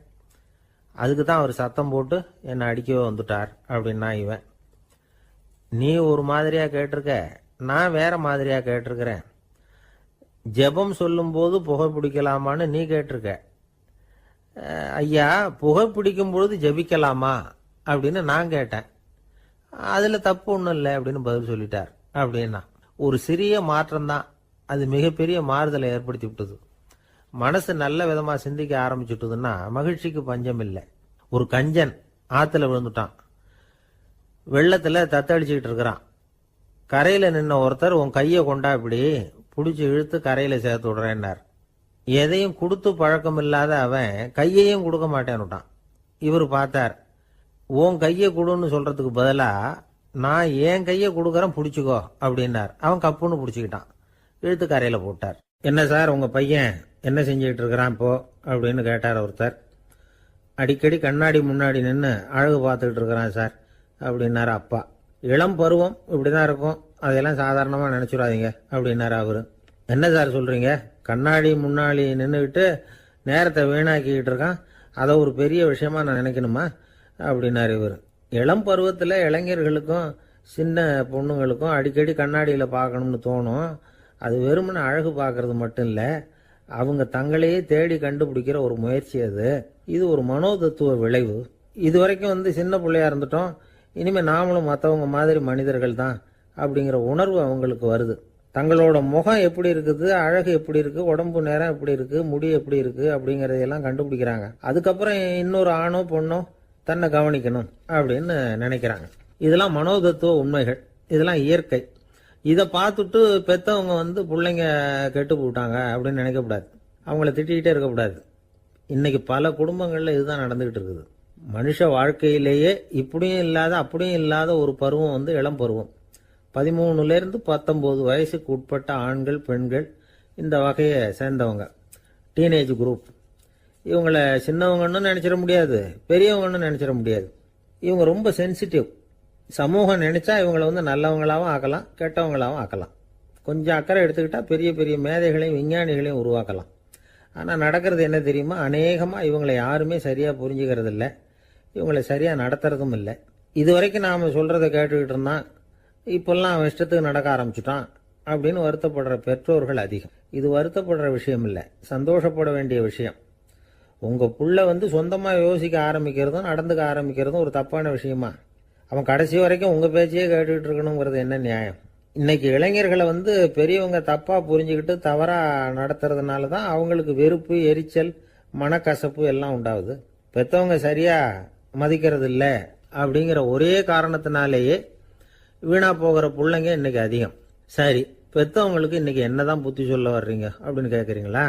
அதுக்கு தான் அவர் சத்தம் போட்டு என்னை அடிக்கவே வந்துட்டார் அப்படின்னா இவன். நீ ஒரு மாதிரியாக கேட்டிருக்க, நான் வேற மாதிரியாக கேட்டிருக்கிறேன். ஜெபம் சொல்லும்போது புகை பிடிக்கலாமான்னு நீ கேட்டிருக்க. ஐயா, புகை பிடிக்கும் பொழுது ஜபிக்கலாமா அப்படின்னு நான் கேட்டேன். அதில் தப்பு ஒன்றும் இல்லை அப்படின்னு பதில் சொல்லிட்டார் அப்படின்னா. ஒரு சிறிய மாற்றம்தான் அது மிகப்பெரிய மாறுதலை ஏற்படுத்தி விட்டது. மனசு நல்ல விதமாக சிந்திக்க ஆரம்பிச்சுட்டுதுன்னா மகிழ்ச்சிக்கு பஞ்சம் இல்லை. ஒரு கஞ்சன் ஆற்றுல விழுந்துட்டான். வெள்ளத்தில் தத்தளிச்சுக்கிட்டு இருக்கிறான். கரையில் நின்ன ஒருத்தர், உன் கையை கொண்டா இப்படி பிடிச்சி இழுத்து கரையில் சேர்த்து விடுறேன்னார். எதையும் கொடுத்து பழக்கம் இல்லாத அவன் கையையும் கொடுக்க மாட்டேன்னுட்டான். இவர் பார்த்தார், உன் கையை கொடுன்னு சொல்றதுக்கு பதிலாக நான் என் கையை கொடுக்குறேன் பிடிச்சிக்கோ அப்படின்னார். அவன் கப்புன்னு பிடிச்சிக்கிட்டான், இழுத்து கரையில் போட்டார். என்ன சார், உங்கள் பையன் என்ன செஞ்சுக்கிட்டு இருக்கிறான் இப்போ அப்படின்னு கேட்டார் ஒருத்தர். அடிக்கடி கண்ணாடி முன்னாடி நின்று அழகு பார்த்துக்கிட்டு இருக்கிறான் சார் அப்படின்னாரு அப்பா. இளம் பருவம் இப்படி தான் இருக்கும், அதையெல்லாம் சாதாரணமாக நினச்சிடாதீங்க அப்படின்னாரு அவரு. என்ன சார் சொல்கிறீங்க, கண்ணாடி முன்னாடி நின்றுக்கிட்டு நேரத்தை வீணாக்கிக்கிட்டு இருக்கான், அதை ஒரு பெரிய விஷயமா நான் நினைக்கணுமா அப்படின்னாரு இவர். இளம் பருவத்தில் இளைஞர்களுக்கும் சின்ன பொண்ணுங்களுக்கும் அடிக்கடி கண்ணாடியில் பார்க்கணும்னு தோணும். அது வெறுமனே அழகு பார்க்கறது மட்டும் இல்லை, அவங்க தங்களையே தேடி கண்டுபிடிக்கிற ஒரு முயற்சி அது. இது ஒரு மனோதத்துவ விளைவு. இது வரைக்கும் சின்ன பிள்ளையா இருந்துட்டோம், இனிமேல் நாமளும் மற்றவங்க மாதிரி மனிதர்கள் தான் அப்படிங்கிற உணர்வு அவங்களுக்கு வருது. தங்களோட முகம் எப்படி இருக்குது, அழகு எப்படி இருக்கு, உடம்பு நேரம் எப்படி இருக்கு, முடி எப்படி இருக்கு அப்படிங்கறதையெல்லாம் கண்டுபிடிக்கிறாங்க. அதுக்கப்புறம் இன்னொரு ஆணோ பொண்ணோ தன்னை கவனிக்கணும் அப்படின்னு நினைக்கிறாங்க. இதெல்லாம் மனோதத்துவ உண்மைகள், இதெல்லாம் இயற்கை. இதை பார்த்துட்டு பெற்றவங்க பிள்ளைங்க கெட்டு போட்டாங்க அப்படின்னு நினைக்கக்கூடாது, அவங்கள திட்டிக்கிட்டே இருக்கக்கூடாது. இன்னைக்கு பல குடும்பங்கள்ல இதுதான் நடந்துகிட்டு இருக்குது. மனுஷ வாழ்க்கையிலேயே இப்படியும் இல்லாத அப்படியும் இல்லாத ஒரு பருவம் இளம் பருவம். 13லேருந்து 19 வயசுக்கு உட்பட்ட ஆண்கள் பெண்கள் இந்த வகையை சேர்ந்தவங்க, டீனேஜ் குரூப். இவங்களை சின்னவங்கன்னு நினைச்சிட முடியாது, பெரியவங்கன்னு நினைச்சிட முடியாது. இவங்க ரொம்ப சென்சிட்டிவ். சமூகம் நினைச்சா இவங்களை நல்லவங்களாகவும் ஆக்கலாம், கெட்டவங்களாகவும் ஆக்கலாம். கொஞ்சம் அக்கறை எடுத்துக்கிட்டா பெரிய பெரிய மேதைகளையும் விஞ்ஞானிகளையும் உருவாக்கலாம். ஆனால் நடக்கிறது என்ன தெரியுமா, அநேகமாக இவங்களை யாருமே சரியாக புரிஞ்சுக்கிறது இல்லை, இவங்களை சரியாக நடத்துறதும் இல்லை. இது வரைக்கும் நாம் சொல்கிறத கேட்டுக்கிட்டு இருந்தான், இப்பெல்லாம் அவன் இஷ்டத்துக்கு நடக்க ஆரம்பிச்சுட்டான் அப்படின்னு வருத்தப்படுற பெற்றோர்கள் அதிகம். இது வருத்தப்படுற விஷயம் இல்லை, சந்தோஷப்பட வேண்டிய விஷயம். உங்கள் புள்ள சொந்தமாக யோசிக்க ஆரம்பிக்கிறதும் நடந்துக்க ஆரம்பிக்கிறதும் ஒரு தப்பான விஷயமா? அவன் கடைசி வரைக்கும் உங்கள் பேச்சையே கேட்டுக்கிட்டு இருக்கணுங்கிறது என்ன நியாயம்? இன்னைக்கு இளைஞர்களை பெரியவங்க தப்பாக புரிஞ்சுக்கிட்டு தவறாக நடத்துறதுனால தான் அவங்களுக்கு வெறுப்பு, எரிச்சல், மனக்கசப்பு எல்லாம் உண்டாகுது. பெற்றவங்க சரியாக மதிக்கிறது இல்லை அப்படிங்கிற ஒரே காரணத்தினாலேயே வீணா போகிற பிள்ளைங்க இன்னைக்கு அதிகம். சரி, பெற்றவங்களுக்கு இன்னைக்கு என்னதான் புத்தி சொல்ல வர்றீங்க அப்படின்னு கேட்குறீங்களா?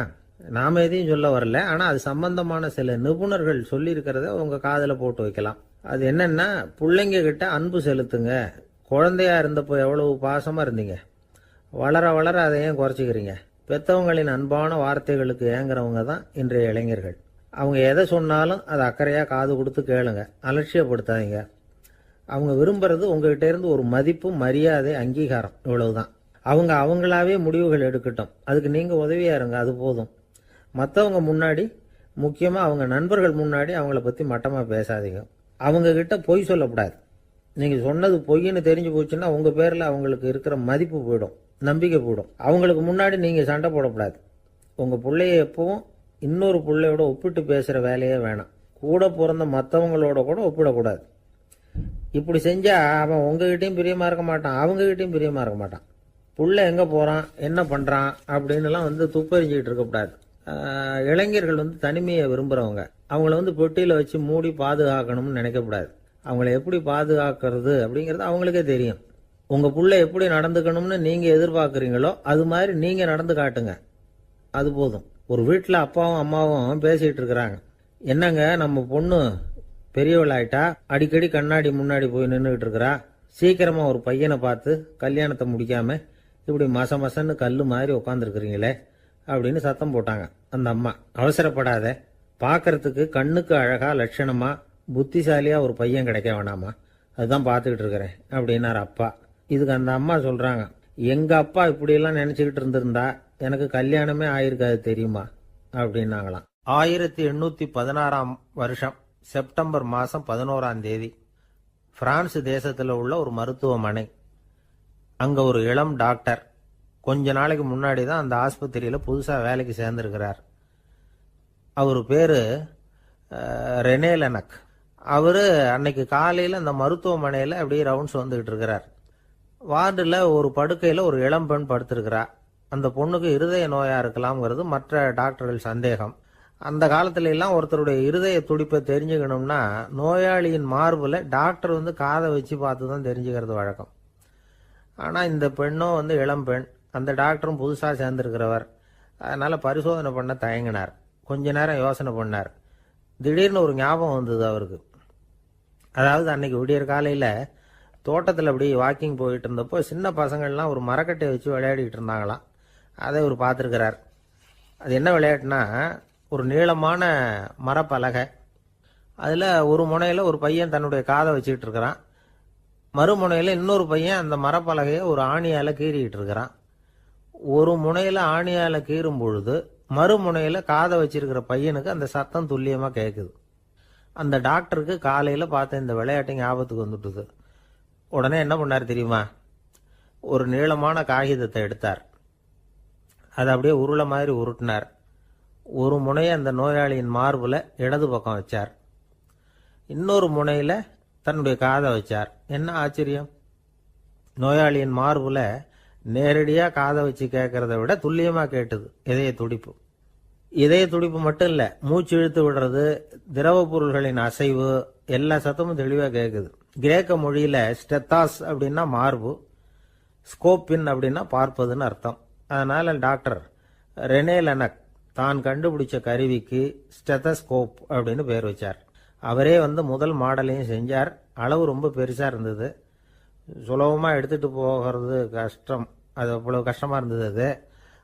நாம எதையும் சொல்ல வரல. ஆனால் அது சம்பந்தமான சில நிபுணர்கள் சொல்லி இருக்கிறத உங்க காதில் போட்டு வைக்கலாம். அது என்னன்னா, பிள்ளைங்க கிட்ட அன்பு செலுத்துங்க. குழந்தையா இருந்தப்போ எவ்வளவு பாசமா இருந்தீங்க, வளர வளர அதை ஏன் குறைச்சிக்கிறீங்க? பெற்றவங்களின் அன்பான வார்த்தைகளுக்கு ஏங்குறவங்க தான் இன்றைய இளைஞர்கள். அவங்க எதை சொன்னாலும் அதை அக்கறையா காது கொடுத்து கேளுங்க, அலட்சியப்படுத்தாதீங்க. அவங்க விரும்புறது உங்ககிட்ட இருந்து ஒரு மதிப்பு, மரியாதை, அங்கீகாரம், இவ்வளவுதான். அவங்க அவங்களாவே முடிவுகள் எடுக்கட்டும், அதுக்கு நீங்க உதவியா இருங்க, அது போதும். மற்றவங்க முன்னாடி, முக்கியமா அவங்க நண்பர்கள் முன்னாடி அவங்கள பத்தி மட்டமா பேசாதீங்க. அவங்க கிட்ட பொய் சொல்லக்கூடாது. நீங்க சொன்னது பொய்ன்னு தெரிஞ்சு போச்சுன்னா உங்க பேர்ல அவங்களுக்கு இருக்கிற மதிப்பு போயிடும், நம்பிக்கை போயிடும். அவங்களுக்கு முன்னாடி நீங்க சண்டை போடக்கூடாது. உங்க பிள்ளைய எப்பவும் இன்னொரு பிள்ளையோட ஒப்பிட்டு பேசுற வேலையே வேணாம். கூட பிறந்த மற்றவங்களோட கூட ஒப்பிடக்கூடாது. இப்படி செஞ்சா அவன் உங்ககிட்டயும் பிரியமா இருக்க மாட்டான், அவங்ககிட்டயும் பிரியமா இருக்க மாட்டான். புள்ள எங்க போறான், என்ன பண்றான் அப்படின்னுலாம் துப்பறிஞ்சிக்கிட்டு இருக்கக்கூடாது. இளைஞர்கள் தனிமையை விரும்புறவங்க. அவங்கள பெட்டியில வச்சு மூடி பாதுகாக்கணும்னு நினைக்கக்கூடாது. அவங்கள எப்படி பாதுகாக்கிறது அப்படிங்கிறது அவங்களுக்கே தெரியும். உங்க புள்ள எப்படி நடந்துக்கணும்னு நீங்க எதிர்பார்க்குறீங்களோ அது மாதிரி நீங்க நடந்து காட்டுங்க, அது போதும். ஒரு வீட்டில் அப்பாவும் அம்மாவும் பேசிட்டு இருக்கிறாங்க. என்னங்க, நம்ம பொண்ணு பெரியவளாயிட்டா, அடிக்கடி கண்ணாடி முன்னாடி போய் நின்றுகிட்டு இருக்கிறா, சீக்கிரமா ஒரு பையனை பார்த்து கல்யாணத்தை முடிக்காம இப்படி மசன்னு கல்லு மாதிரி உட்காந்துருக்குறீங்களே அப்படின்னு சத்தம் போட்டாங்க. அந்த அம்மா, அவசரப்படாத, பார்க்கறதுக்கு கண்ணுக்கு அழகா லட்சணமா புத்திசாலியா ஒரு பையன் கிடைக்க வேணாமா, அதுதான் பார்த்துக்கிட்டு இருக்கிறேன் அப்படின்னாரு அப்பா. இதுக்கு அந்த அம்மா சொல்றாங்க, எங்க அப்பா இப்படியெல்லாம் நினைச்சுக்கிட்டு இருந்திருந்தா எனக்கு கல்யாணமே ஆயிருக்காது தெரியுமா அப்படின்னாங்களாம். 1816 வருஷம் செப்டம்பர் மாசம் 11ஆம் தேதி பிரான்ஸ் தேசத்துல உள்ள ஒரு மருத்துவமனை. அங்க ஒரு இளம் டாக்டர் கொஞ்ச நாளைக்கு முன்னாடி தான் அந்த ஆஸ்பத்திரியில புதுசா வேலைக்கு சேர்ந்திருக்கிறார். அவரு பேரு ரெனே லெனக். அவரு அன்னைக்கு காலையில அந்த மருத்துவமனையில அப்படியே ரவுண்ட்ஸ் வந்துகிட்டு இருக்கிறார். வார்டுல ஒரு படுக்கையில ஒரு இளம் பெண் படுத்திருக்கிறா. அந்த பொண்ணுக்கு இருதய நோயா இருக்கலாம்ங்கிறது மற்ற டாக்டர்கள் சந்தேகம். அந்த காலத்துல எல்லாம் ஒருத்தருடைய இருதய துடிப்பை தெரிஞ்சுக்கணும்னா நோயாளியின் மார்புல டாக்டர் காதை வச்சு பார்த்து தான் தெரிஞ்சுக்கிறது வழக்கம். ஆனா இந்த பெண்ணும் இளம் பெண், அந்த டாக்டரும் புதுசா சேர்ந்திருக்கிறவர். அதனால பரிசோதனை பண்ண தயங்கினார். கொஞ்ச நேரம் யோசனை பண்ணார். திடீர்னு ஒரு ஞாபகம் வந்தது அவருக்கு. அதாவது அன்னைக்கு விடியற் காலையில தோட்டத்தில் அப்படி வாக்கிங் போயிட்டு இருந்தப்போ சின்ன பசங்கள்லாம் ஒரு மரக்கட்டையை வச்சு விளையாடிட்டு இருந்தாங்களாம். அதை இவர் பார்த்துருக்கிறார். அது என்ன விளையாட்டுனா, ஒரு நீளமான மரப்பலகை, அதில் ஒரு முனையில் ஒரு பையன் தன்னுடைய காதை வச்சுக்கிட்டு இருக்கிறான், மறுமுனையில் இன்னொரு பையன் அந்த மரப்பலகையை ஒரு ஆணியால் கீறிக்கிட்டு இருக்கிறான். ஒரு முனையில் ஆணியால் கீறும் பொழுது மறுமுனையில் காதை வச்சிருக்கிற பையனுக்கு அந்த சத்தம் துல்லியமாக கேட்குது. அந்த டாக்டருக்கு காலையில் பார்த்த இந்த விளையாட்டு ஞாபகத்துக்கு வந்துட்டுது. உடனே என்ன பண்ணார் தெரியுமா? ஒரு நீளமான காகிதத்தை எடுத்தார். அதை அப்படியே உருளை மாதிரி உருட்டினார். ஒரு முனையை அந்த நோயாளியின் மார்புல இடது பக்கம் வச்சார், இன்னொரு முனையில தன்னுடைய காதை வச்சார். என்ன ஆச்சரியம்! நோயாளியின் மார்புல நேரடியா காதை வச்சு கேட்கறத விட துல்லியமா கேட்டது இதய துடிப்பு. இதய துடிப்பு மட்டும் இல்ல, மூச்சு இழுத்து விடுறது, திரவ பொருள்களின் அசைவு, எல்லா சத்தமும் தெளிவா கேட்குது. கிரேக்க மொழியில ஸ்டெத்தாஸ் அப்படின்னா மார்பு, ஸ்கோப்பின் அப்படின்னா பார்ப்பதுன்னு அர்த்தம். அதனால டாக்டர் ரெனே லெனக் தான் கண்டுபிடிச்ச கருவிக்கு ஸ்டெத்தஸ்கோப் அப்படின்னு பேர் வச்சார். அவரே முதல் மாடலையும் செஞ்சார். அளவு ரொம்ப பெருசா இருந்தது, சுலபமா எடுத்துட்டு போகிறது கஷ்டம், அது அவ்வளவு கஷ்டமா இருந்தது அது.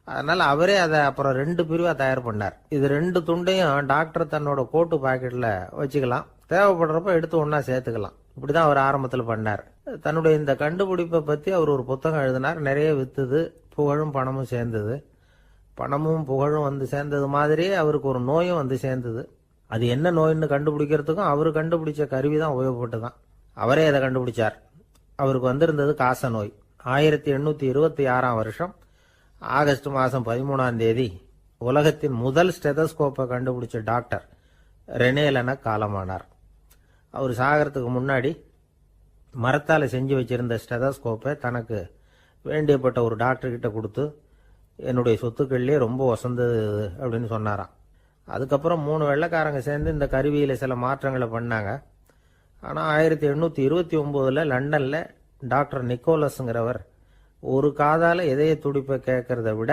அதனால அவரே அதை அப்புறம் 2 பிரிவா தயார் பண்ணார். இது 2 துண்டையும் டாக்டர் தன்னோட கோட்டு பாக்கெட்ல வச்சுக்கலாம், தேவைப்படுறப்ப எடுத்து ஒன்னா சேர்த்துக்கலாம். இப்படிதான் அவர் ஆரம்பத்தில் பண்ணார். தன்னுடைய இந்த கண்டுபிடிப்பை பத்தி அவர் ஒரு புத்தகம் எழுதினார். நிறைய வித்துது, புகழும் பணமும் சேர்ந்தது. பணமும் புகழும் சேர்ந்தது மாதிரியே அவருக்கு ஒரு நோயும் சேர்ந்தது. அது என்ன நோயின்னு கண்டுபிடிக்கிறதுக்கும் அவரு கண்டுபிடிச்ச கருவி தான் உபயோகப்பட்டுதான். அவரே அதை கண்டுபிடிச்சார். அவருக்கு வந்திருந்தது காச நோய். 1826 வருஷம் ஆகஸ்ட் மாசம் 13ஆம் தேதி உலகத்தின் முதல் ஸ்டெதஸ்கோப்பை கண்டுபிடிச்ச டாக்டர் ரெனே லெனக் காலமானார். அவர் சாகிறதுக்கு முன்னாடி மரத்தால் செஞ்சு வச்சிருந்த ஸ்டெதஸ்கோப்பை தனக்கு வேண்டியப்பட்ட ஒரு டாக்டர்கிட்ட கொடுத்து, என்னுடைய சொத்துக்கள்லேயே ரொம்ப வசந்தது அப்படின்னு சொன்னாராம். அதுக்கப்புறம் 3 வெள்ளைக்காரங்க சேர்ந்து இந்த கருவியில் சில மாற்றங்களை பண்ணாங்க. ஆனால் 1829 லண்டனில் டாக்டர் நிக்கோலஸுங்கிறவர் ஒரு காதால் இதய துடிப்பை கேட்கறத விட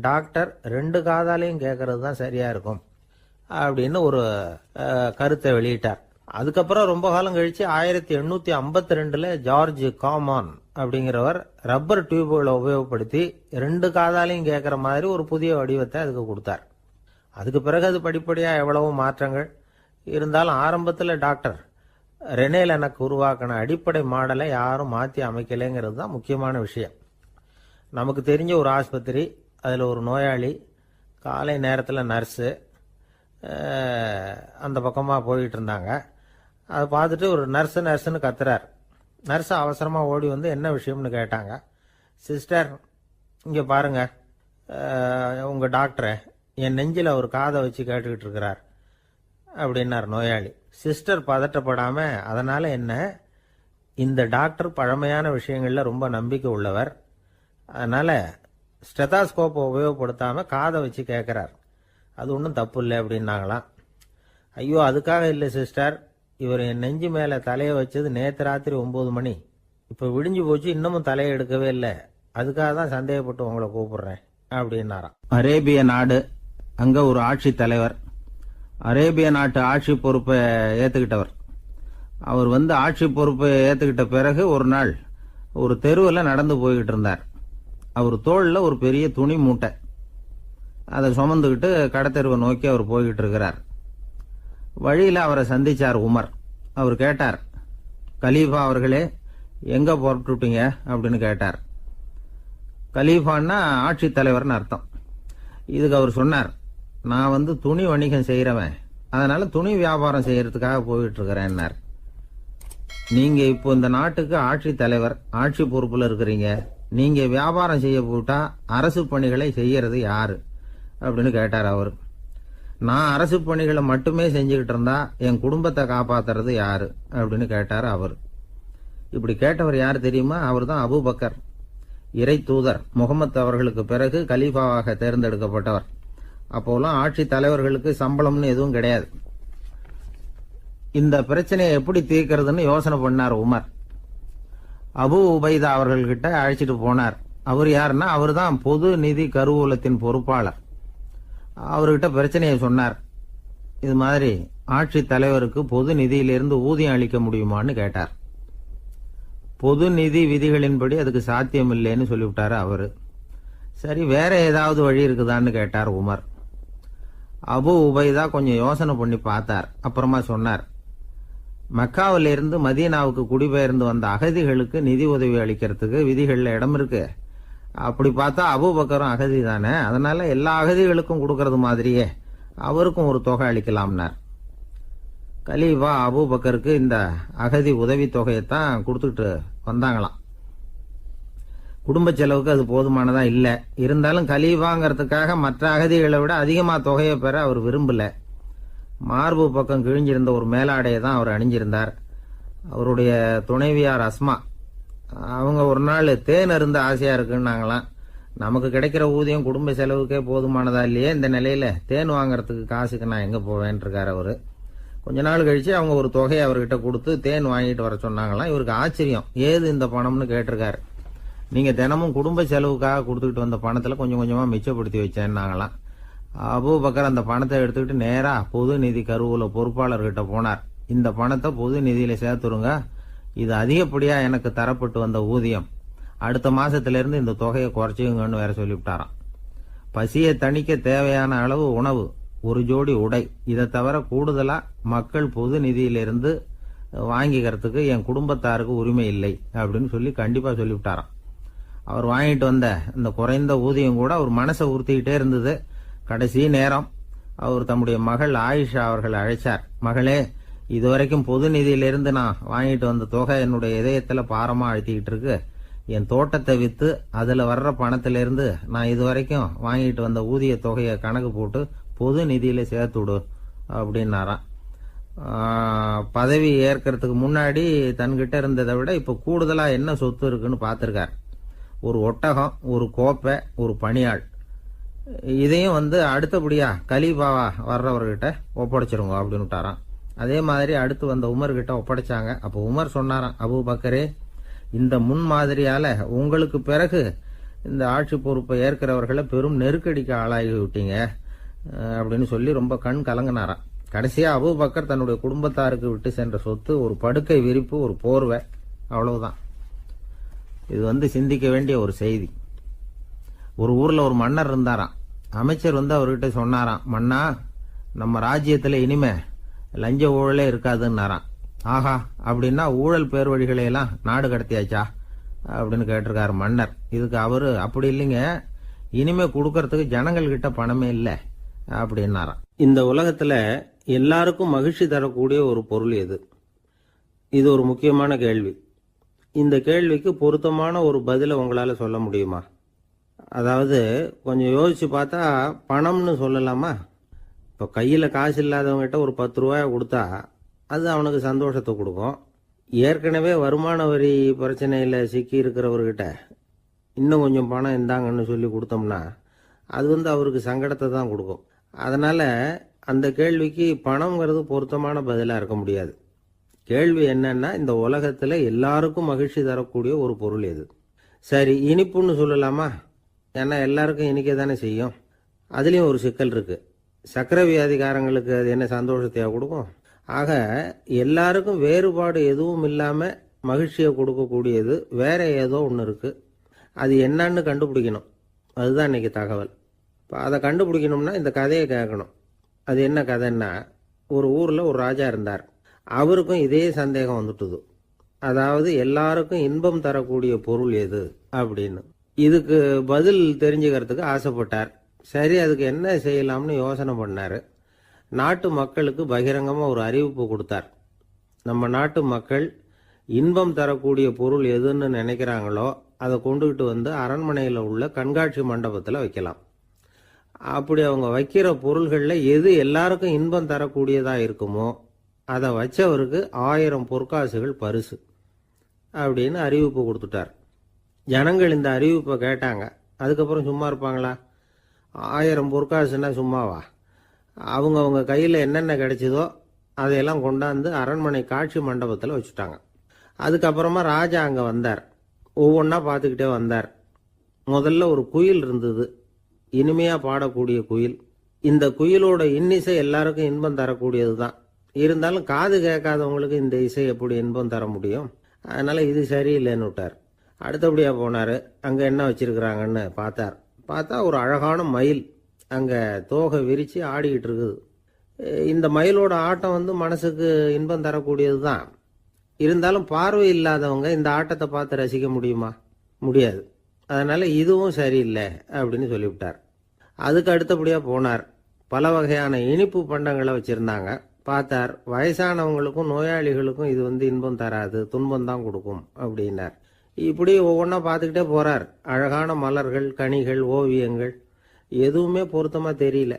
டாக்டர் 2 காதாலையும் கேட்கறது தான் சரியா இருக்கும் அப்படின்னு ஒரு கருத்தை வெளியிட்டார். அதுக்கப்புறம் ரொம்ப காலம் கழிச்சு 1852 ஜார்ஜ் காமான் அப்படிங்கிறவர் ரப்பர் டியூப்களை உபயோகப்படுத்தி 2 காதாலையும் கேட்கற மாதிரி ஒரு புதிய வடிவத்தை அதுக்கு கொடுத்தார். அதுக்கு பிறகு அது படிப்படியா எவ்வளவோ மாற்றங்கள் இருந்தாலும் ஆரம்பத்தில் டாக்டர் ரெனே லெனக் உருவாக்கின அடிப்படை மாடலை யாரும் மாற்றி அமைக்கலைங்கிறது தான் முக்கியமான விஷயம். நமக்கு தெரிஞ்ச ஒரு ஆஸ்பத்திரி, அதில் ஒரு நோயாளி, காலை நேரத்தில் நர்ஸு அந்த பக்கமாக போயிட்டு இருந்தாங்க. அதை பார்த்துட்டு ஒரு நர்ஸுன்னு கத்துறார். நர்ஸு அவசரமாக ஓடி வந்து என்ன விஷயம்னு கேட்டாங்க. சிஸ்டர், இங்கே பாருங்க, உங்கள் டாக்டரை என் நெஞ்சில் ஒரு காதை வச்சு கேட்டுக்கிட்டு இருக்கிறார் அப்படின்னார் நோயாளி. சிஸ்டர் பதட்டப்படாமல், அதனால் என்ன, இந்த டாக்டர் பழமையான விஷயங்களில் ரொம்ப நம்பிக்கை உள்ளவர், அதனால் ஸ்டெதாஸ்கோப்பை உபயோகப்படுத்தாமல் காதை வச்சு கேட்குறார், அது ஒன்றும் தப்பு இல்லை அப்படின்னாங்களாம். ஐயோ, அதுக்காக இல்லை சிஸ்டர், இவர் என் நெஞ்சு மேலே தலையை வச்சது நேற்று ராத்திரி 9 மணி, இப்போ விடிஞ்சு போச்சு, இன்னமும் தலையை எடுக்கவே இல்லை, அதுக்காக தான் சந்தேகப்பட்டு உங்களை கூப்பிடுறேன் அப்படின்னாராம். அரேபிய நாடு, அங்கே ஒரு ஆட்சி தலைவர், அரேபிய நாட்டு ஆட்சி பொறுப்பை ஏற்றுக்கிட்டவர். அவர் வந்து ஆட்சி பொறுப்பை ஏற்றுக்கிட்ட பிறகு ஒரு நாள் ஒரு தெருவில் நடந்து போய்கிட்டு இருந்தார். அவர் தோளில் ஒரு பெரிய துணி மூட்டை, அதை சுமந்துக்கிட்டு கடத்தெருவை நோக்கி அவர் போய்கிட்டு இருக்கிறார். வழியில் அவரை சந்திச்சார் உமர். அவர் கேட்டார், கலீஃபா அவர்களே, எங்கே புறப்பட்டுட்டீங்க அப்படின்னு கேட்டார். கலீஃபான்னா ஆட்சி தலைவர்னு அர்த்தம். இதுக்கு அவர் சொன்னார், நான் வந்து துணி வணிகம் செய்கிறவன், அதனால துணி வியாபாரம் செய்யறதுக்காக போயிட்டு இருக்கிறேன்னார். நீங்க இப்போ இந்த நாட்டுக்கு ஆட்சி தலைவர், ஆட்சி பொறுப்புல இருக்கிறீங்க, நீங்க வியாபாரம் செய்ய போட்டா அரசு பணிகளை செய்யறது யாரு அப்படின்னு கேட்டார் அவர். நான் அரசு பணிகளை மட்டுமே செஞ்சுக்கிட்டு இருந்தா என் குடும்பத்தை காப்பாத்துறது யாரு அப்படின்னு கேட்டார் அவர். இப்படி கேட்டவர் யார் தெரியுமா? அவர் தான் அபூபக்கர், இறை தூதர் முகமது அவர்களுக்கு பிறகு கலீஃபாவாக தேர்ந்தெடுக்கப்பட்டவர். அப்போலாம் ஆட்சி தலைவர்களுக்கு சம்பளம்னு எதுவும் கிடையாது. இந்த பிரச்சனையை எப்படி தீர்க்கிறதுன்னு யோசனை பண்ணார் உமர். அபு உபைதா அவர்கள்கிட்ட அழைச்சிட்டு போனார். அவர் யாருன்னா, அவர் தான் பொது நிதி கருவூலத்தின் பொறுப்பாளர். அவர்கிட்ட பிரச்சனையை சொன்னார். இது மாதிரி ஆட்சி தலைவருக்கு பொது நிதியிலிருந்து ஊதியம் அளிக்க முடியுமான்னு கேட்டார். பொது நிதி விதிகளின்படி அதுக்கு சாத்தியம் இல்லைன்னு சொல்லிவிட்டாரு அவரு. சரி, வேற ஏதாவது வழி இருக்குதான்னு கேட்டார் உமர். அபு உபைதா கொஞ்சம் யோசனை பண்ணி பார்த்தார். அப்புறமா சொன்னார், மக்காவிலிருந்து மதீனாவுக்கு குடிபெயர்ந்து வந்த அகதிகளுக்கு நிதி உதவி அளிக்கிறதுக்கு விதிகள்ல இடம் இருக்கு. அப்படி பார்த்தா அபூபக்கரும் அகதி தானே, அதனால எல்லா அகதிகளுக்கும் கொடுக்கறது மாதிரியே அவருக்கும் ஒரு தொகை அளிக்கலாம்னார். கலீஃபா அபூபக்கருக்கு இந்த அகதி உதவி தொகையைத்தான் கொடுத்துட்டு வந்தாங்களாம். குடும்ப செலவுக்கு அது போதுமானதா இல்ல. இருந்தாலும் கலீஃபாங்கிறதுக்காக மற்ற அகதிகளை விட அதிகமா தொகையை பெற அவர் விரும்பல. மார்பு பக்கம் கிழிஞ்சிருந்த ஒரு மேலாடையை தான் அவர் அணிஞ்சிருந்தார். அவருடைய துணைவியார் அஸ்மா, அவங்க ஒரு நாள் தேன் அருந்த ஆசையா இருக்குன்னாங்களாம். நமக்கு கிடைக்கிற ஊதியம் குடும்ப செலவுக்கே போதுமானதா இல்லையே, இந்த நிலையில தேன் வாங்கறதுக்கு காசுக்கு நான் எங்க போவேன் இருக்காரு அவரு. கொஞ்ச நாள் கழிச்சு அவங்க ஒரு தொகையை அவர்கிட்ட கொடுத்து தேன் வாங்கிட்டு வர சொன்னாங்களாம். இவருக்கு ஆச்சரியம், ஏது இந்த பணம்னு கேட்டிருக்காரு. நீங்க தினமும் குடும்ப செலவுக்காக கொடுத்துக்கிட்டு வந்த பணத்துல கொஞ்சம் கொஞ்சமா மிச்சப்படுத்தி வச்சேன்னாங்களாம். அபூபக்கர் அந்த பணத்தை எடுத்துக்கிட்டு நேரா பொது நிதி கருவூல பொறுப்பாளர்கிட்ட போனார். இந்த பணத்தை பொது நிதியில சேர்த்துருங்க, இது அதிகப்படியா எனக்கு தரப்பட்டு வந்த ஊதியம், அடுத்த மாசத்துல இருந்து இந்த தொகையை குறைச்சிங்கன்னு வேற சொல்லிவிட்டாராம். பசியை தணிக்க தேவையான அளவு உணவு, ஒரு ஜோடி உடை, இதை தவிர கூடுதலா மக்கள் பொது நிதியிலிருந்து வாங்கிக்கிறதுக்கு என் குடும்பத்தாருக்கு உரிமை இல்லை அப்படின்னு சொல்லி கண்டிப்பா சொல்லிவிட்டாராம். அவர் வாங்கிட்டு வந்த இந்த குறைந்த ஊதியம் கூட அவர் மனசை உறுத்திக்கிட்டே இருந்தது. கடைசி நேரம் அவர் தம்முடைய மகள் ஆயிஷா அவர்களை அழைச்சார். மகளே, இதுவரைக்கும் பொது நிதியிலிருந்து நான் வாங்கிட்டு வந்த தொகை என்னுடைய இதயத்துல பாரமா அழுத்திக்கிட்டு இருக்கு, என் தோட்டத்தை விற்று அதில் வர்ற பணத்திலிருந்து நான் இது வரைக்கும் வாங்கிட்டு வந்த ஊதிய தொகையை கணக்கு போட்டு பொது நிதியில் சேர்த்து விடு அப்படின்னாராம். பதவி ஏற்கிறதுக்கு முன்னாடி தன்கிட்ட இருந்ததை விட இப்போ கூடுதலாக என்ன சொத்து இருக்குன்னு பார்த்துருக்கார். ஒரு ஒட்டகம், ஒரு கோப்பை, ஒரு பணியாள். இதையும் அடுத்தபடியா கலீஃபாவா வர்றவர்கிட்ட ஒப்படைச்சிருங்க அப்படின்னு விட்டாராம். அதே மாதிரி அடுத்து வந்த உமர்கிட்ட ஒப்படைச்சாங்க. அப்போ உமர் சொன்னாராம், அபூபக்கரே, இந்த முன்மாதிரியால உங்களுக்கு பிறகு இந்த ஆட்சி பொறுப்பை ஏற்கிறவர்களை பெரும் நெருக்கடிக்கு ஆளாகி விட்டீங்க அப்படின்னு சொல்லி ரொம்ப கண் கலங்கினாராம். கடைசியா அபூபக்கர் தன்னுடைய குடும்பத்தாருக்கு விட்டு சென்ற சொத்து ஒரு படுக்கை விரிப்பு, ஒரு போர்வை, அவ்வளவுதான். இது சிந்திக்க வேண்டிய ஒரு செய்தி. ஒரு ஊர்ல ஒரு மன்னர் இருந்தாராம். அமைச்சர் அவர்கிட்ட சொன்னாராம், மன்னா, நம்ம ராஜ்யத்துல இனிமே லஞ்ச ஊழலே இருக்காதுன்னாராம். ஆஹா, அப்படின்னா ஊழல் பேர் வழிகளை எல்லாம் நாடு கடத்தியாச்சா அப்படின்னு கேட்டிருக்காரு மன்னர். இதுக்கு அவரு, அப்படி இல்லைங்க, இனிமே கொடுக்கறதுக்கு ஜனங்கள் கிட்ட பணமே இல்லை அப்படின்னாராம். இந்த உலகத்துல எல்லாருக்கும் மகிழ்ச்சி தரக்கூடிய ஒரு பொருள் எது? இது ஒரு முக்கியமான கேள்வி. இந்த கேள்விக்கு பொருத்தமான ஒரு பதிலை உங்களால சொல்ல முடியுமா? அதாவது கொஞ்சம் யோசிச்சு பார்த்தா பணம்னு சொல்லலாமா? இப்போ கையில் காசு இல்லாதவங்ககிட்ட ஒரு 10 ரூபாய் கொடுத்தா அது அவனுக்கு சந்தோஷத்தை கொடுக்கும். ஏற்கனவே வருமான வரி பிரச்சனையில் சிக்கி இருக்கிறவர்கிட்ட இன்னும் கொஞ்சம் பணம் இருந்தாங்கன்னு சொல்லி கொடுத்தோம்னா அது அவருக்கு சங்கடத்தை தான் கொடுக்கும். அதனால அந்த கேள்விக்கு பணம்ங்கிறது பொருத்தமான பதிலாக இருக்க முடியாது. கேள்வி என்னன்னா, இந்த உலகத்தில் எல்லாருக்கும் மகிழ்ச்சி தரக்கூடிய ஒரு பொருள் எது? சரி, இனிப்புன்னு சொல்லலாமா? ஏன்னா எல்லாருக்கும் இனிக்க தானே செய்யும். அதுலேயும் ஒரு சிக்கல் இருக்கு. சக்கரை வியாதிக்காரங்களுக்கு அது என்ன சந்தோஷத்தையா கொடுக்கும்? ஆக எல்லாருக்கும் வேறுபாடு எதுவும் இல்லாமல் மகிழ்ச்சியை கொடுக்கக்கூடியது வேற ஏதோ ஒன்று இருக்கு. அது என்னன்னு கண்டுபிடிக்கணும். அதுதான் இன்னைக்கு தகவல். இப்போ அதை கண்டுபிடிக்கணும்னா இந்த கதையை கேட்கணும். அது என்ன கதைன்னா, ஒரு ஊரில் ஒரு ராஜா இருந்தார். அவருக்கும் இதே சந்தேகம் வந்துட்டுது. அதாவது எல்லாருக்கும் இன்பம் தரக்கூடிய பொருள் எது அப்படின்னு. இதுக்கு பதில் தெரிஞ்சுக்கிறதுக்கு ஆசைப்பட்டார். சரி, அதுக்கு என்ன செய்யலாம்னு யோசனை பண்ணார். நாட்டு மக்களுக்கு பகிரங்கமாக ஒரு அறிவிப்பு கொடுத்தார். நம்ம நாட்டு மக்கள் இன்பம் தரக்கூடிய பொருள் எதுன்னு நினைக்கிறாங்களோ அதை கொண்டுகிட்டு அரண்மனையில் உள்ள கண்காட்சி மண்டபத்தில் வைக்கலாம். அப்படி அவங்க வைக்கிற பொருள்களில் எது எல்லாருக்கும் இன்பம் தரக்கூடியதாக இருக்குமோ அதை வச்சவருக்கு 1000 பொற்காசுகள் பரிசு அப்படின்னு அறிவிப்பு கொடுத்துட்டார். ஜனங்கள் இந்த அறிவிப்பை கேட்டாங்க. அதுக்கப்புறம் சும்மா இருப்பாங்களா? 1000 பொற்காசுன்னா சும்மாவா? அவங்க கையில் என்னென்ன கிடைச்சதோ அதையெல்லாம் கொண்டாந்து அரண்மனை காட்சி மண்டபத்தில் வச்சுட்டாங்க. அதுக்கப்புறமா ராஜா அங்கே வந்தார். ஒவ்வொன்றா பார்த்துக்கிட்டே வந்தார். முதல்ல ஒரு குயில் இருந்தது, இனிமையாக பாடக்கூடிய குயில். இந்த குயிலோட இன்னிசை எல்லாருக்கும் இன்பம் தரக்கூடியது தான். இருந்தாலும் காது கேட்காதவங்களுக்கு இந்த இசை எப்படி இன்பம் தர முடியும்? அதனால இது சரியில்லைன்னு விட்டார். அடுத்தபடியாக போனார். அங்கே என்ன வச்சிருக்கிறாங்கன்னு பார்த்தா ஒரு அழகான மயில் அங்கே தோகை விரித்து ஆடிக்கிட்டு இருக்குது. இந்த மயிலோட ஆட்டம் மனசுக்கு இன்பம் தரக்கூடியது தான். இருந்தாலும் பார்வை இல்லாதவங்க இந்த ஆட்டத்தை பார்த்து ரசிக்க முடியுமா? முடியாது. அதனால இதுவும் சரியில்லை அப்படின்னு சொல்லிவிட்டார். அதுக்கு அடுத்தபடியாக போனார். பல வகையான இனிப்பு பண்டங்களை வச்சுருந்தாங்க. பார்த்தார், வயசானவங்களுக்கும் நோயாளிகளுக்கும் இது இன்பம் தராது, துன்பம் தான் கொடுக்கும் அப்படின்னார். இப்படி ஒவ்வொன்றா பார்த்துக்கிட்டே போகிறார். அழகான மலர்கள், கனிகள், ஓவியங்கள் எதுவுமே பொருத்தமாக தெரியல.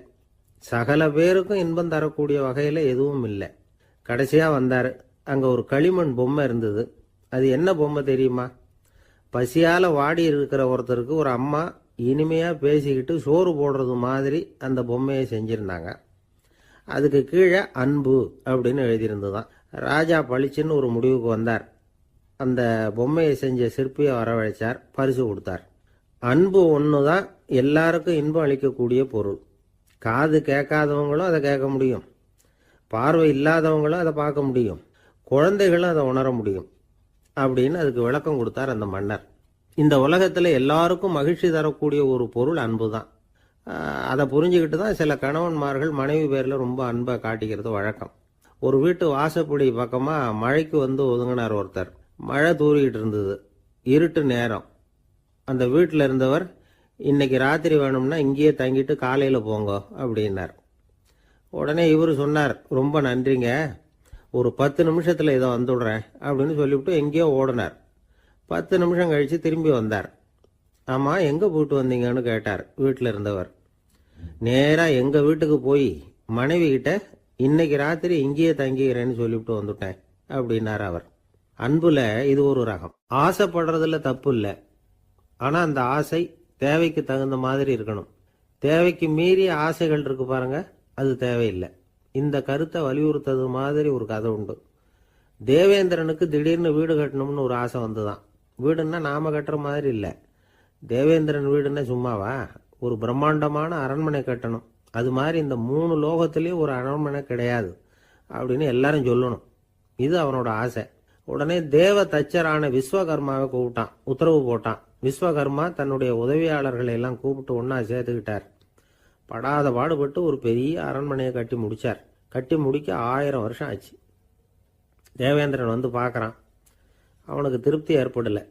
சகல பேருக்கும் இன்பம் தரக்கூடிய வகையில் எதுவும் இல்லை. கடைசியாக வந்தார். அங்கே ஒரு களிமண் பொம்மை இருந்தது. அது என்ன பொம்மை தெரியுமா? பசியால் வாடி இருக்கிற ஒருத்தருக்கு ஒரு அம்மா இனிமையாக பேசிக்கிட்டு சோறு போடுறது மாதிரி அந்த பொம்மையை செஞ்சுருந்தாங்க. அதுக்கு கீழே அன்பு அப்படின்னு எழுதியிருந்துதான். ராஜா பளிச்சுன்னு ஒரு முடிவுக்கு வந்தார். அந்த பொம்மையை செஞ்ச சிற்பியை வரவழைச்சார், பரிசு கொடுத்தார். அன்பு ஒன்று தான் எல்லாருக்கும் இன்பம் அளிக்கக்கூடிய பொருள். காது கேட்காதவங்களும் அதை கேட்க முடியும், பார்வை இல்லாதவங்களும் அதை பார்க்க முடியும், குழந்தைகளும் அதை உணர முடியும் அப்படின்னு அதுக்கு விளக்கம் கொடுத்தார் அந்த மன்னர். இந்த உலகத்தில் எல்லாருக்கும் மகிழ்ச்சி தரக்கூடிய ஒரு பொருள் அன்பு தான். அதை புரிஞ்சுக்கிட்டு தான் சில கணவன்மார்கள் மனைவி பேரில் ரொம்ப அன்பை காட்டிக்கிறது வழக்கம். ஒரு வீட்டு வாசப்படி பக்கமாக மழைக்கு ஒதுங்கினார் ஒருத்தர். மழை தூரிக்கிட்டு இருந்தது, இருட்டு நேரம். அந்த வீட்டில் இருந்தவர், இன்னைக்கு ராத்திரி வேணும்னா இங்கேயே தங்கிட்டு காலையில் போங்க அப்படின்னார். உடனே இவர் சொன்னார், ரொம்ப நன்றிங்க, ஒரு 10 நிமிஷத்தில் இதை வந்துடுறேன் அப்படின்னு சொல்லிவிட்டு எங்கேயோ ஓடினார். 10 நிமிஷம் கழித்து திரும்பி வந்தார். ஆமாம், எங்கே போயிட்டு வந்தீங்கன்னு கேட்டார் வீட்டில் இருந்தவர். நேராக எங்கள் வீட்டுக்கு போய் மனைவி கிட்ட இன்னைக்கு ராத்திரி இங்கேயே தங்கிக்கிறேன்னு சொல்லிவிட்டு வந்துட்டேன் அப்படின்னார் அவர். அன்புல இது ஒரு ரகம். ஆசைப்படுறதுல தப்பு இல்லை, ஆனால் அந்த ஆசை தேவைக்கு தகுந்த மாதிரி இருக்கணும். தேவைக்கு மீறிய ஆசைகள் இருக்கு பாருங்க, அது தேவையில்லை. இந்த கருத்தை வலியுறுத்தது மாதிரி ஒரு கதை உண்டு. தேவேந்திரனுக்கு திடீர்னு வீடு கட்டணும்னு ஒரு ஆசை வந்துதான். வீடுன்னா நாம கட்டுற மாதிரி இல்லை. தேவேந்திரன் வீடுன்னா சும்மாவா, ஒரு பிரம்மாண்டமான அரண்மனை கட்டணும். அது மாதிரி இந்த 3 லோகத்திலேயும் ஒரு அரண்மனை கிடையாது அப்படின்னு எல்லாரும் சொல்லணும். இது அவனோட ஆசை. உடனே தேவ தச்சரான விஸ்வகர்மாவை கூப்பிட்டான், உத்தரவு போட்டான். விஸ்வகர்மா தன்னுடைய உதவியாளர்களை எல்லாம் கூப்பிட்டு ஒன்னா சேர்த்துக்கிட்டார். படாத பாடுபட்டு ஒரு பெரிய அரண்மனையை கட்டி முடிச்சார். கட்டி முடிக்க 1000 வருஷம் ஆச்சு. தேவேந்திரன் வந்து பார்க்குறான். அவனுக்கு திருப்தி ஏற்படலை.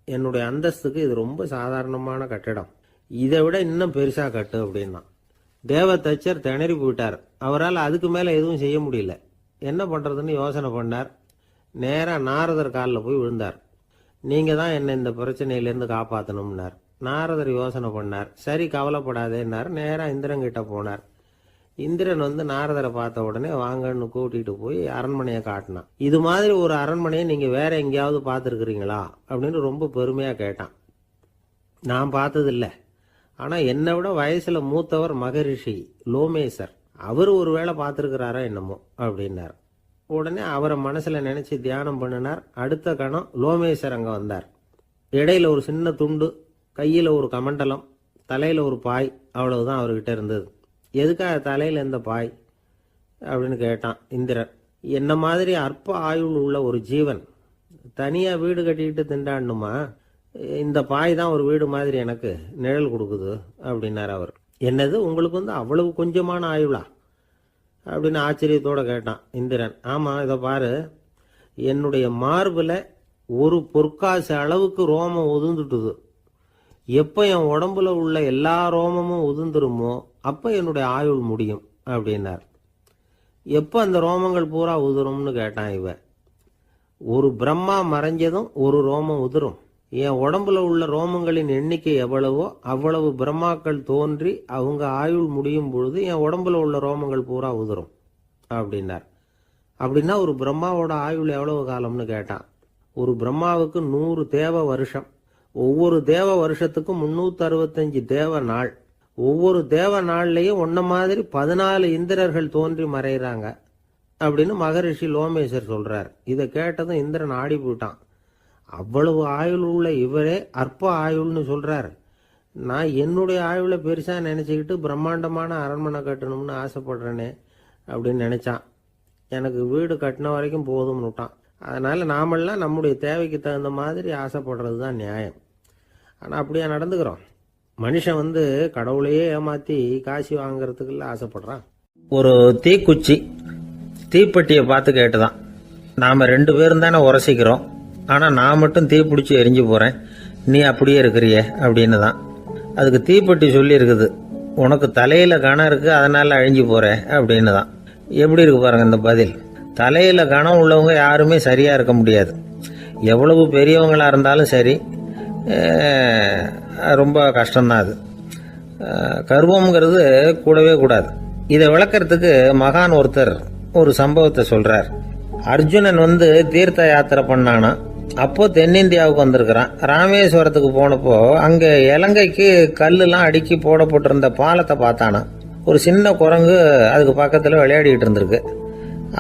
என்னுடைய அந்தஸ்துக்கு இது ரொம்ப சாதாரணமான கட்டிடம், இதை விட இன்னும் பெருசாக கட்டு அப்படின்னா. தேவ தச்சர் திணறி போயிட்டார். அவரால் அதுக்கு மேலே எதுவும் செய்ய முடியல. என்ன பண்ணுறதுன்னு யோசனை பண்ணார். நேராக நாரதர் காலில் போய் விழுந்தார். நீங்கள் தான் என்னை இந்த பிரச்சனையிலேருந்து காப்பாற்றணும்னார். நாரதர் யோசனை பண்ணார். சரி, கவலைப்படாதேன்னார். நேராக இந்திரன் கிட்ட போனார். இந்திரன் வந்து நாரதரை பார்த்த உடனே வாங்கன்னு கூட்டிகிட்டு போய் அரண்மனையை காட்டினான். இது மாதிரி ஒரு அரண்மனையை நீங்கள் வேற எங்கேயாவது பார்த்துருக்குறீங்களா அப்படின்னு ரொம்ப பெருமையாக கேட்டான். நான் பார்த்ததில்லை, ஆனால் என்னை விட வயசில் மூத்தவர் மகரிஷி லோமேசர், அவர் ஒரு வேளை பார்த்துருக்கிறாரா என்னமோ அப்படின்னார். உடனே அவரை மனசில் நினச்சி தியானம் பண்ணினார். அடுத்த கணம் லோமேசர் அங்கே வந்தார். இடையில ஒரு சின்ன துண்டு, கையில் ஒரு கமண்டலம், தலையில் ஒரு பாய், அவ்வளவுதான் அவர்கிட்ட இருந்தது. எதுக்காக தலையில் எந்த பாய் அப்படின்னு கேட்டான் இந்திரன். என்ன மாதிரி அற்ப ஆயுள் உள்ள ஒரு ஜீவன் தனியாக வீடு கட்டிக்கிட்டு திண்டாடணுமா? இந்த பாய் தான் ஒரு வீடு மாதிரி எனக்கு நிழல் கொடுக்குது அப்படின்னார் அவர். என்னது, உங்களுக்கு வந்து அவ்வளவு கொஞ்சமான ஆயுளா அப்படின்னு ஆச்சரியத்தோடு கேட்டான் இந்திரன். ஆமாம், இதை பாரு, என்னுடைய மார்பில் ஒரு பொற்காசு அளவுக்கு ரோமம் உதிர்ந்துட்டுது. எப்போ என் உடம்புல உள்ள எல்லா ரோமமும் உதிர்ந்துருமோ அப்போ என்னுடைய ஆயுள் முடியும் அப்படின்னார். எப்போ அந்த ரோமங்கள் பூரா உதிரும்னு கேட்டான் இவன். ஒரு பிரம்மா மறைஞ்சதும் ஒரு ரோமம் உதிரும். என் உடம்புல உள்ள ரோமங்களின் எண்ணிக்கை எவ்வளவோ அவ்வளவு பிரம்மாக்கள் தோன்றி அவங்க ஆயுள் முடியும் பொழுது என் உடம்புல உள்ள ரோமங்கள் பூரா உதிரும் அப்படின்னார். அப்படின்னா ஒரு பிரம்மாவோட ஆயுள் எவ்வளவு காலம்னு கேட்டான். ஒரு பிரம்மாவுக்கு 100 தேவ வருஷம். ஒவ்வொரு தேவ வருஷத்துக்கும் 365 தேவ நாள். ஒவ்வொரு தேவ நாள்லையும் ஒன்ன மாதிரி 14 இந்திரர்கள் தோன்றி மறைகிறாங்க அப்படின்னு மகரிஷி லோமேசர் சொல்றார். இதை கேட்டதும் இந்திரன் ஆடி போயிட்டான். அவ்வளவு ஆயுள் உள்ள இவரே அற்ப ஆயுள்னு சொல்றார். நான் என்னுடைய ஆயுளை பெருசா நினைச்சுக்கிட்டு பிரம்மாண்டமான அரண்மனை கட்டணும்னு ஆசைப்படுறேனே அப்படின்னு நினைச்சான். எனக்கு வீடு கட்டின வரைக்கும் போதும்னு விட்டான். அதனால நாமெல்லாம் நம்முடைய தேவைக்கு தகுந்த மாதிரி ஆசைப்படுறது தான் நியாயம். ஆனால் அப்படியே நடந்துக்கிறோம். மனுஷன் வந்து கடவுளையே ஏமாத்தி காசி வாங்கிறதுக்குள்ள ஆசைப்படுறான். ஒரு தீக்குச்சி தீப்பெட்டியை பார்த்து கேட்டுதான், நாம 2 பேரும் தானே உரசிக்கிறோம், ஆனா நான் மட்டும் தீ பிடிச்சி எரிஞ்சு போறேன், நீ அப்படியே இருக்கிறிய அப்படின்னு தான். அதுக்கு தீப்பெட்டி சொல்லி இருக்குது, உனக்கு தலையில கணம் இருக்கு அதனால அழிஞ்சு போற அப்படின்னு தான். எப்படி இருக்கு பாருங்க இந்த பதில். தலையில கணம் உள்ளவங்க யாருமே சரியா இருக்க முடியாது. எவ்வளவு பெரியவங்களா இருந்தாலும் சரி, ரொம்ப கஷ்டம்தான் அது. கர்வம்ங்கிறது கூடவே கூடாது. இதை விளக்கறதுக்கு மகான் ஒருத்தர் ஒரு சம்பவத்தை சொல்றார். அர்ஜுனன் வந்து தீர்த்த யாத்திரை பண்ணானா. அப்போ தென்னிந்தியாவுக்கு வந்திருக்கிறான். ராமேஸ்வரத்துக்கு போனப்போ அங்க இலங்கைக்கு கல்லுலாம் அடுக்கி போடப்பட்டிருந்த பாலத்தை பார்த்தானா. ஒரு சின்ன குரங்கு அதுக்கு பக்கத்துல விளையாடிட்டு இருந்திருக்கு.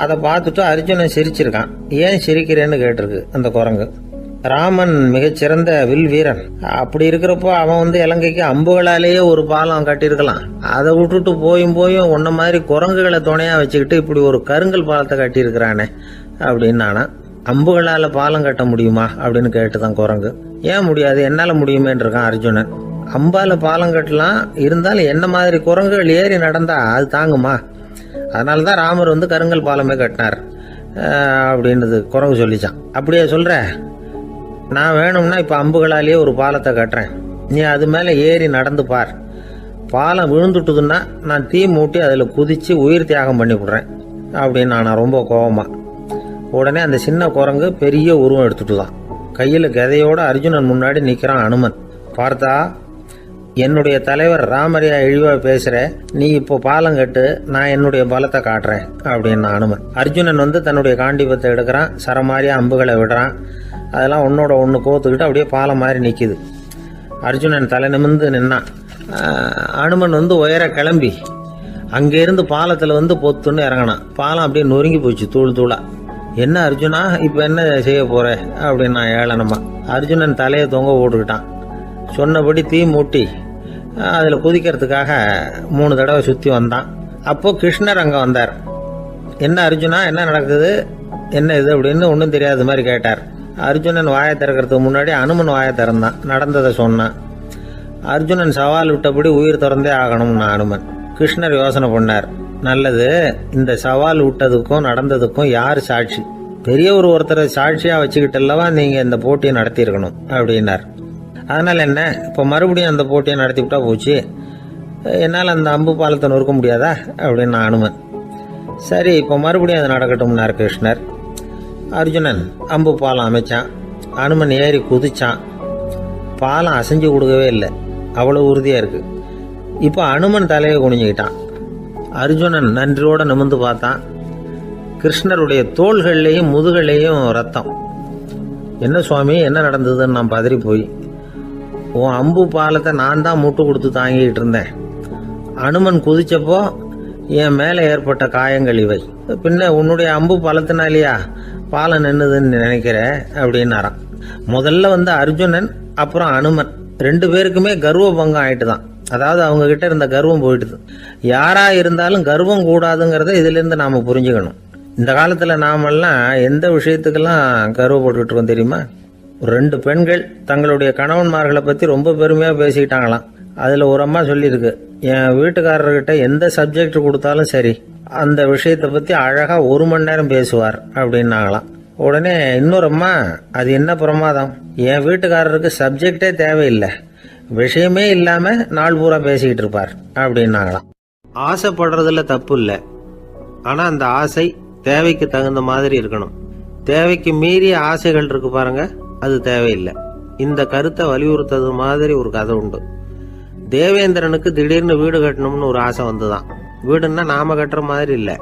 அதை பார்த்துட்டு அர்ஜுனன் சிரிச்சிருக்கான். ஏன் சிரிக்கிறேன்னு கேட்டிருக்கு அந்த குரங்கு. ராமன் மிகச்சிறந்த வில் வீரன். அப்படி இருக்கிறப்போ அவன் வந்து இலங்கைக்கு அம்புகளாலேயே ஒரு பாலம் கட்டியிருக்கலாம். அதை விட்டுட்டு போயும் உன்ன மாதிரி குரங்குகளை துணையா வச்சுக்கிட்டு இப்படி ஒரு கருங்கல் பாலத்தை கட்டியிருக்கிறானே அப்படின்னு நானா. அம்புகளால பாலம் கட்ட முடியுமா அப்படின்னு கேட்டுதான் குரங்கு. ஏன் முடியாது, என்னால முடியுமேன்னு இருக்கான் அர்ஜுனன். அம்பால பாலம் கட்டலாம், இருந்தாலும் என்ன மாதிரி குரங்குகள் ஏறி நடந்தா அது தாங்குமா? அதனாலதான் ராமர் வந்து கருங்கல் பாலமே கட்டினார் அப்படின்றது குரங்கு சொல்லிச்சான். அப்படியே சொல்ற, நான் வேணும்னா இப்ப அம்புகளாலேயே ஒரு பாலத்தை கட்டுறேன், நீ அது மேல ஏறி நடந்து பார். பாலம் விழுந்துட்டுதுன்னா நான் தீ மூட்டி அதுல குதிச்சு உயிர் தியாகம் பண்ணி விடுறேன் அப்படின்னு நான் ரொம்ப கோபமா. உடனே அந்த சின்ன குரங்கு பெரிய உருவம் எடுத்துட்டுதான். கையில் கதையோட அர்ஜுனன் முன்னாடி நிற்கிறான் அனுமன். பார்த்தா, என்னுடைய தலைவர் ராமரையா இழிவா பேசுற, நீ இப்போ பாலம் கட்டு, நான் என்னுடைய பலத்தை காட்டுறேன் அப்படின்னா அனுமன். அர்ஜுனன் தன்னுடைய காண்டிபத்தை எடுக்கிறான், சரமாரியா அம்புகளை விடுறான். அதெல்லாம் ஒன்னோட ஒன்று கோத்துக்கிட்டு அப்படியே பாலம் மாதிரி நிற்கிது. அர்ஜுனன் தலை நிமிர்ந்து நின்னான். அனுமன் உயர கிளம்பி அங்கேருந்து பாலத்தில் பொத்துன்னு இறங்கினான். பாலம் அப்படியே நொறுங்கி போச்சு தூள் தூளா. என்ன அர்ஜுனா, இப்போ என்ன செய்ய போற அப்படின்னா ஏளனமா. அர்ஜுனன் தலையை தொங்க போட்டுக்கிட்டான். சொன்னபடி தீ மூட்டி அதில் குதிக்கிறதுக்காக 3 தடவை சுற்றி வந்தான். அப்போ கிருஷ்ணர் அங்கே வந்தார். என்ன அர்ஜுனா, என்ன நடக்குது, என்ன இது அப்படின்னு ஒன்றும் தெரியாத மாதிரி கேட்டார். அர்ஜுனன் வாயை திறக்கிறதுக்கு முன்னாடி அனுமன் வாயை திறந்தான், நடந்ததை சொன்னான். அர்ஜுனன் சவால் விட்டபடி உயிர் திறந்தே ஆகணும்னா அனுமன். கிருஷ்ணர் யோசனை பண்ணார். நல்லது, இந்த சவால் விட்டதுக்கும் நடந்ததுக்கும் யார் சாட்சி? பெரியவர் ஒருத்தரை சாட்சியாக வச்சுக்கிட்டல்லவா நீங்கள் இந்த போட்டியை நடத்தியிருக்கணும் அப்படின்னார். அதனால் என்ன, இப்போ மறுபடியும் அந்த போட்டியை நடத்தி விட்டா போச்சு, என்னால் அந்த அம்பு பாலத்தை நொறுக்க முடியாதா அப்படின்னா அனுமன். சரி, இப்போ மறுபடியும் அது நடக்கட்டும்னார் கிருஷ்ணர். அர்ஜுனன் அம்பு பாலம் அமைச்சான். அனுமன் ஏறி குதிச்சான். பாலம் அசைஞ்சு கொடுக்கவே இல்லை, அவ்வளோ உறுதியாக இருக்கு. இப்போ அனுமன் தலையை குனிஞ்சுக்கிட்டான். அர்ஜுனன் நன்றியோட நிமிர்ந்து பார்த்தான். கிருஷ்ணருடைய தோள்கள்லேயும் முதுகள்லேயும் ரத்தம். என்ன சுவாமி, என்ன நடந்ததுன்னு நான் பதறி போய், உன் அம்பு பாலத்தை நான் தான் முட்டு கொடுத்து தாங்கிட்டு இருந்தேன். அனுமன் குதிச்சப்போ என் மேலே ஏற்பட்ட காயங்கள் இவை. பின்ன உன்னுடைய அம்பு பாலத்தினாலேயா பாலம் நின்னுதுன்னு நினைக்கிற அப்படின்னாரான். முதல்ல அர்ஜுனன், அப்புறம் அனுமன் 2 பேருக்குமே கர்வ பங்கம் ஆயிட்டு தான். அதாவது அவங்க கிட்ட இருந்த கர்வம் போயிட்டுது. யாரா இருந்தாலும் கர்வம் கூடாதுங்கிறத இதுல இருந்து நாம புரிஞ்சுக்கணும். இந்த காலத்துல நாமெல்லாம் எந்த விஷயத்துக்கெல்லாம் கர்வப்பட்டுக்கிட்டு இருக்கோம் தெரியுமா? 2 பெண்கள் தங்களுடைய கணவன்மார்களை பத்தி ரொம்ப பெருமையா பேசிக்கிட்டாங்களாம். அதுல ஒரு அம்மா சொல்லியிருக்கு, என் வீட்டுக்காரர்கிட்ட எந்த சப்ஜெக்ட் கொடுத்தாலும் சரி, அந்த விஷயத்தை பத்தி அழகா 1 மணி நேரம் பேசுவார் அப்படின்னாங்களாம். உடனே இன்னொரு அம்மா, அது என்ன பிரமாதம், என் வீட்டுக்காரருக்கு சப்ஜெக்டே தேவையில்லை, விஷயமே இல்லாம நாள் பூரா பேசிக்கிட்டு இருப்பார் அப்படின்னாங்களாம். ஆசைப்படுறதுல தப்பு இல்லை, ஆனா அந்த ஆசை தேவைக்கு தகுந்த மாதிரி இருக்கணும். தேவைக்கு மீறிய ஆசைகள் இருக்கு பாருங்க, அது தேவையில்லை. இந்த கருத்தை வலியுறுத்தது மாதிரி ஒரு கதை உண்டு. தேவேந்திரனுக்கு திடீர்னு வீடு கட்டணும்னு ஒரு ஆசை வந்துதான். வீடுன்னா நாம கட்டுற மாதிரி இல்லை.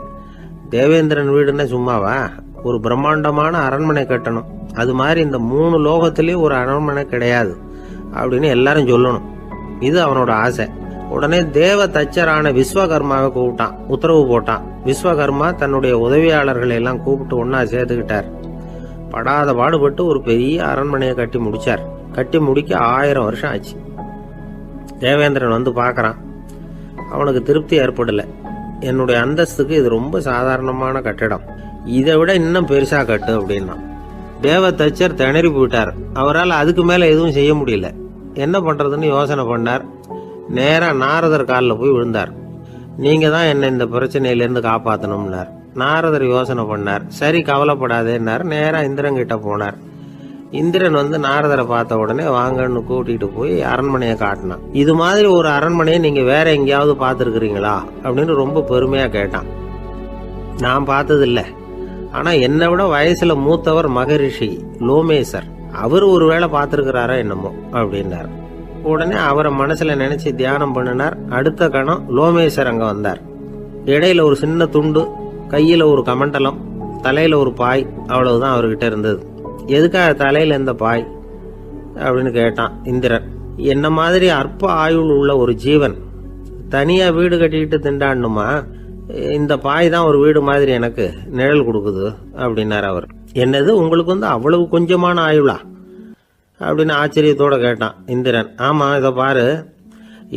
தேவேந்திரன் வீடுன்னா சும்மாவா, ஒரு பிரம்மாண்டமான அரண்மனை கட்டணும். அது மாதிரி இந்த 3 லோகத்திலயும் ஒரு அரண்மனை கிடையாது அப்படின்னு எல்லாரும் சொல்லணும். இது அவனோட ஆசை. உடனே தேவ தச்சரான விஸ்வகர்மாவை கூப்பிட்டான், உத்தரவு போட்டான். விஸ்வகர்மா தன்னுடைய உதவியாளர்களை எல்லாம் கூப்பிட்டு ஒன்னா சேர்த்துக்கிட்டார். படாத பாடுபட்டு ஒரு பெரிய அரண்மனையை கட்டி முடிச்சார். கட்டி முடிக்க 1000 வருஷம் ஆச்சு. தேவேந்திரன் பார்க்கறான். அவனுக்கு திருப்தி ஏற்படல. என்னுடைய அந்தஸ்துக்கு இது ரொம்ப சாதாரணமான கட்டிடம், இதை விட இன்னும் பெருசா கட்டு அப்படின்னா. தேவ தச்சர் திணறி போயிட்டார். அவரால் அதுக்கு மேல எதுவும் செய்ய முடியல. என்ன பண்றதுன்னு யோசனை பண்ணார். நேரா நாரதர் காலில் போய் விழுந்தார். நீங்க தான் என்ன இந்த பிரச்சனையிலேருந்து காப்பாற்றணும்னார். நாரதர் யோசனை பண்ணார். சரி, கவலைப்படாதேன்னார். நேரா இந்திரன் கிட்ட போனார். இந்திரன் நாரதரை பார்த்த உடனே வாங்கன்னு கூட்டிட்டு போய் அரண்மனையை காட்டினான். இது மாதிரி ஒரு அரண்மனையை நீங்க வேற எங்கேயாவது பார்த்துருக்கிறீங்களா அப்படின்னு ரொம்ப பெருமையா கேட்டான். நான் பார்த்ததில்ல, ஆனா என்னை விட வயசுல மூத்தவர் மகரிஷி லோமேசர், அவர் ஒருவேளை பார்த்துருக்கிறாரா என்னமோ அப்படின்னார். உடனே அவரை மனசுல நினைச்சு தியானம் பண்ணினார். அடுத்த கணம் லோமேசர் அங்க வந்தார். இடையில ஒரு சின்ன துண்டு, கையில ஒரு கமண்டலம், தலையில ஒரு பாய், அவ்வளவுதான் அவர்கிட்ட இருந்தது. எதுக்காக தலையில இந்த பாய் அப்படின்னு கேட்டான் இந்திரன். என்ன மாதிரி அற்ப ஆயுள் உள்ள ஒரு ஜீவன் தனியா வீடு கட்டிக்கிட்டு திண்டாடணுமா? இந்த பாய் தான் ஒரு வீடு மாதிரி எனக்கு நிழல் கொடுக்குது அப்படின்னார் அவர். என்னது, உங்களுக்கு அவ்வளவு கொஞ்சமான ஆயுளா அப்படின்னு ஆச்சரியத்தோட கேட்டான் இந்திரன். ஆமா, இதை பாரு,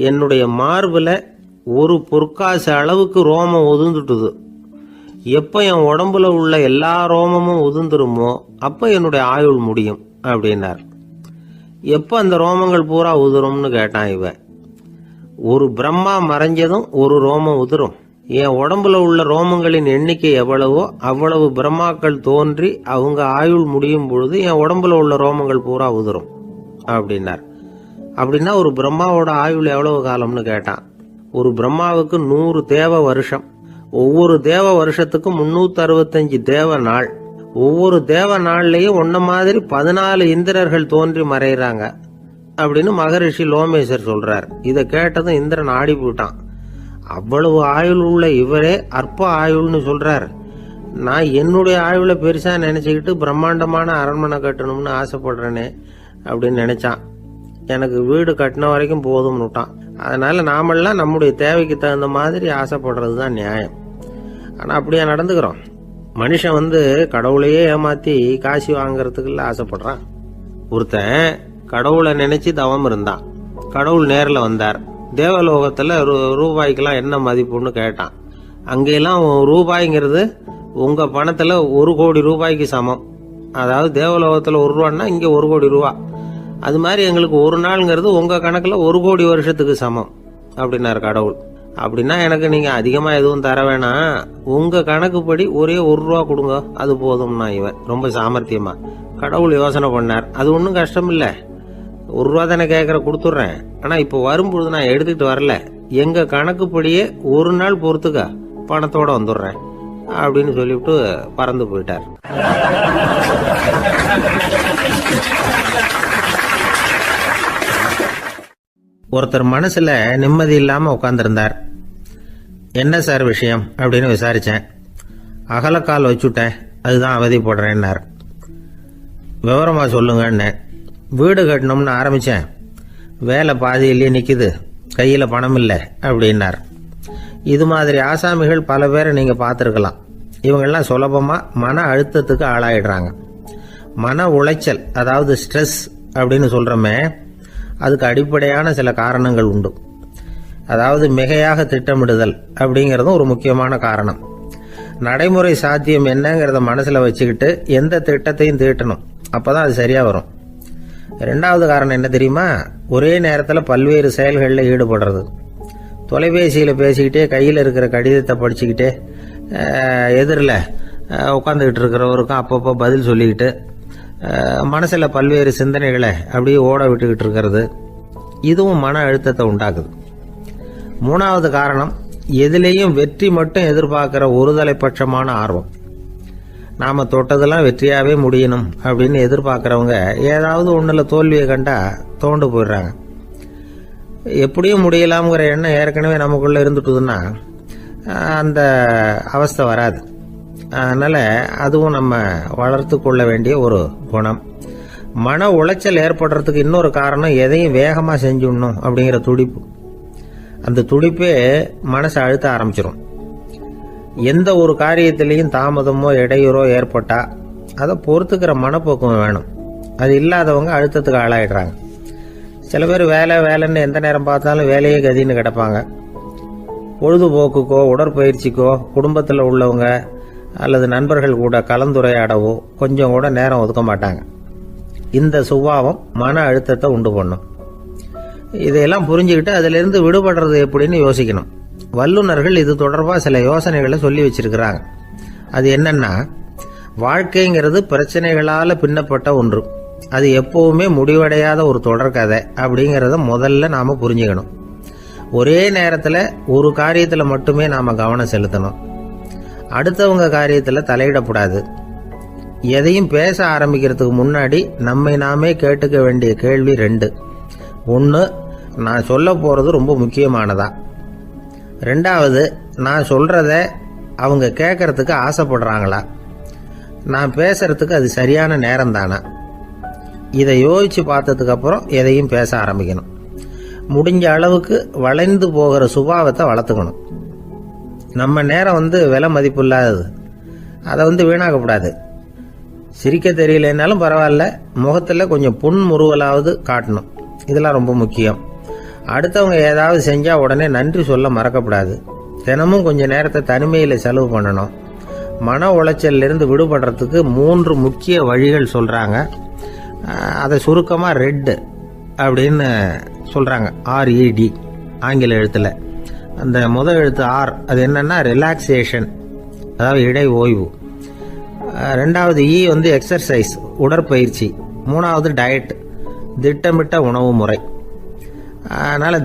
என்னுடைய மார்புல ஒரு பொற்காசு அளவுக்கு ரோமம் உதிர்ந்துட்டுது. எப்ப என் உடம்புல உள்ள எல்லா ரோமமும் உதிர்ந்துருமோ அப்ப என்னுடைய ஆயுள் முடியும் அப்படின்னார். எப்ப அந்த ரோமங்கள் பூரா உதிரும்னு கேட்டான் இவன். ஒரு பிரம்மா மறைஞ்சதும் ஒரு ரோமம் உதிரும். என் உடம்புல உள்ள ரோமங்களின் எண்ணிக்கை எவ்வளவோ அவ்வளவு பிரம்மாக்கள் தோன்றி அவங்க ஆயுள் முடியும் பொழுது என் உடம்புல உள்ள ரோமங்கள் பூரா உதிரும் அப்படின்னார். அப்படின்னா ஒரு பிரம்மாவோட ஆயுள் எவ்வளவு காலம்னு கேட்டான். ஒரு பிரம்மாவுக்கு 100 தேவ வருஷம். ஒவ்வொரு தேவ வருஷத்துக்கும் 365 தேவ நாள். ஒவ்வொரு தேவ நாள்லயும் ஒன்ன மாதிரி 14 இந்திரர்கள் தோன்றி மறைகிறாங்க அப்படின்னு மகரிஷி லோமேசர் சொல்றார். இதை கேட்டதும் இந்திரன் ஆடி போட்டான். அவ்வளவு ஆயுள் உள்ள இவரே அற்ப ஆயுள்னு சொல்றார். நான் என்னுடைய ஆயுளை பெருசா நினைச்சுக்கிட்டு பிரம்மாண்டமான அரண்மனை கட்டணும்னு ஆசைப்படுறேனே அப்படின்னு நினைச்சான். எனக்கு வீடு கட்டின வரைக்கும் போதும்னு விட்டான். அதனால நாமெல்லாம் நம்முடைய தேவைக்கு தகுந்த மாதிரி ஆசைப்படுறது தான் நியாயம். ஆனா அப்படியே நடந்துக்கிறோம். மனுஷன் கடவுளையே ஏமாத்தி காசி வாங்கறதுக்குள்ள ஆசைப்படுறான். ஒருத்தன் கடவுளை நினைச்சு தவம் இருந்தான். கடவுள் நேரில் வந்தார். தேவலோகத்துல ரூபாய்க்கெல்லாம் என்ன மதிப்புன்னு கேட்டான். அங்கெல்லாம் ரூபாய்ங்கிறது உங்க பணத்துல 1 கோடி ரூபாய்க்கு சமம். அதாவது தேவலோகத்துல 1 ரூபான்னா இங்க 1 கோடி ரூபா. அது மாதிரி எங்களுக்கு ஒரு நாள்ங்கிறது உங்க கணக்குல 1 கோடி வருஷத்துக்கு சமம் அப்படின்னாரு கடவுள். அப்படின்னா எனக்கு நீங்க அதிகமா எதுவும் தர வேணாம், உங்க கணக்குப்படி ஒரே 1 ரூபா கொடுங்க, அது போதும்னா இவன் ரொம்ப சாமர்த்தியமா. கடவுள் யோசனை பண்ணார். அது ஒன்றும் கஷ்டம் இல்லை, 1 ரூபா தானே கேட்கற கொடுத்துட்றேன். ஆனா இப்போ வரும்பொழுது நான் எடுத்துக்கிட்டு வரல, எங்க கணக்குப்படியே 1 நாள் பொறுத்துக்க பணத்தோட வந்துடுறேன் அப்படின்னு சொல்லிவிட்டு பறந்து போயிட்டார். ஒருத்தர் மனசுல நிம்மதி இல்லாம உட்கார்ந்திருந்தார். என்ன சார் விஷயம் அப்படின்னு விசாரிச்சேன். அகலக்கால் வச்சுட்டேன், அதுதான் அவதிப்படுறேன்னார். விவரமா சொல்லுங்கன்னு. வீடு கட்டணும்னு ஆரம்பிச்சேன், வேலை பாதியிலேயே நிக்குது, கையில பணம் இல்லை அப்படின்னார். இது மாதிரி ஆசாமிகள் பல பேரை நீங்க பார்த்துருக்கலாம். இவங்கெல்லாம் சுலபமா மன அழுத்தத்துக்கு ஆளாயிடுறாங்க. மன உளைச்சல், அதாவது ஸ்ட்ரெஸ் அப்படின்னு சொல்றோமே, அதுக்கு அடிப்படையான சில காரணங்கள் உண்டு. அதாவது மிகையாக திட்டமிடுதல் அப்படிங்கறதும் ஒரு முக்கியமான காரணம். நடைமுறை சாத்தியம் என்னங்கிறத மனசுல வச்சுக்கிட்டு எந்த திட்டத்தையும் தீட்டணும், அப்பதான் அது சரியா வரும். 2வது காரணம் என்ன தெரியுமா? ஒரே நேரத்தில் பல்வேறு செயல்களில் ஈடுபடுறது. தொலைபேசியில பேசிக்கிட்டே கையில் இருக்கிற கடிதத்தை படிச்சுக்கிட்டே எதிரில் உட்காந்துக்கிட்டு இருக்கிறவருக்கும் அப்பப்போ பதில் சொல்லிக்கிட்டு மனசுல பல்வேறு சிந்தனைகளை அப்படியே ஓட விட்டுக்கிட்டு இருக்கிறது, இதுவும் மன அழுத்தத்தை உண்டாக்குது. 3வது காரணம், எதிலேயும் வெற்றி மட்டும் எதிர்பார்க்கிற ஒருதலைப்பட்சமான ஆர்வம். நாம தொட்டதெல்லாம் வெற்றியாவே முடியணும் அப்படின்னு எதிர்பார்க்கிறவங்க ஏதாவது ஒண்ணுல தோல்வியை கண்டா தோண்டு போயிடுறாங்க. எப்படியும் முடியலாம்ங்கிற எண்ணம் ஏற்கனவே நமக்குள்ள இருந்துட்டுதுன்னா அந்த அவஸ்தை வராது. அதனால அதுவும் நம்ம வளர்த்து கொள்ள வேண்டிய ஒரு குணம். மன உளைச்சல் ஏற்படுறதுக்கு இன்னொரு காரணம், எதையும் வேகமா செஞ்சுடணும் அப்படிங்கிற துடிப்பு. அந்த துடிப்பே மனசை அழுத்த ஆரம்பிச்சிடும். எந்த ஒரு காரியத்திலையும் தாமதமோ இடையூறோ ஏற்பட்டா அதை பொறுத்துக்கிற மனப்போக்கம் வேணும். அது இல்லாதவங்க அழுத்தத்துக்கு ஆளாயிடுறாங்க. சில பேர் வேலைன்னு எந்த நேரம் பார்த்தாலும் வேலையே கதின்னு கிடப்பாங்க. பொழுதுபோக்குக்கோ உடற்பயிற்சிக்கோ குடும்பத்தில் உள்ளவங்க அல்லது நண்பர்கள் கூட கலந்துரையாடவோ கொஞ்சம் கூட நேரம் ஒதுக்க மாட்டாங்க. இந்த சுபாவம் மன அழுத்தத்தை உண்டு பண்ணும். இதையெல்லாம் புரிஞ்சுக்கிட்டு அதிலிருந்து விடுபடுறது எப்படின்னு யோசிக்கணும். வல்லுநர்கள் இது தொடர்பாக சில யோசனைகளை சொல்லி வச்சிருக்கிறாங்க. அது என்னன்னா, வாழ்க்கைங்கிறது பிரச்சனைகளால பின்னப்பட்ட ஒன்று. அது எப்பவுமே முடிவடையாத ஒரு தொடர்கதை அப்படிங்கிறத முதல்ல நாம புரிஞ்சுக்கணும். ஒரே நேரத்தில் ஒரு காரியத்தில் மட்டுமே நாம கவனம் செலுத்தணும். அடுத்தவங்க காரியத்தில் தலையிடக்கூடாது. எதையும் பேச ஆரம்பிக்கிறதுக்கு முன்னாடி நம்மை நாமே கேட்டுக்க வேண்டிய கேள்வி 2. 1, நான் சொல்ல போறது ரொம்ப முக்கியமானதா? 2வது, நான் சொல்றத அவங்க கேட்கறதுக்கு ஆசைப்படுறாங்களா? நான் பேசுறதுக்கு அது சரியான நேரம் தானா? இதை யோசிச்சு பார்த்ததுக்கு அப்புறம் எதையும் பேச ஆரம்பிக்கணும். முடிஞ்ச அளவுக்கு வளைந்து போகிற சுபாவத்தை வளர்த்துக்கணும். நம்ம நேரம் விலை மதிப்பு இல்லாதது, அதை வீணாக்கக்கூடாது. சிரிக்க தெரியலனாலும் பரவாயில்ல, முகத்தில் கொஞ்சம் புன்முறுவலாவது காட்டணும். இதெல்லாம் ரொம்ப முக்கியம். அடுத்தவங்க ஏதாவது செஞ்சா உடனே நன்றி சொல்ல மறக்கப்படாது. தினமும் கொஞ்ச நேரத்தை தனிமையில் செலவு பண்ணணும். மன உளைச்சல்ல இருந்து விடுபடுறதுக்கு 3 முக்கிய வழிகள் சொல்றாங்க. அதை சுருக்கமா ரெட் அப்படின்னு சொல்றாங்க. RED ஆங்கில எழுத்துல. அந்த முதல் எழுத்து R, அது என்னன்னா ரிலாக்ஸேஷன், அதாவது இடை ஓய்வு. 2வது E எக்ஸர்சைஸ், உடற்பயிற்சி. 3வது டயட், திட்டமிட்ட உணவு முறை. அதனால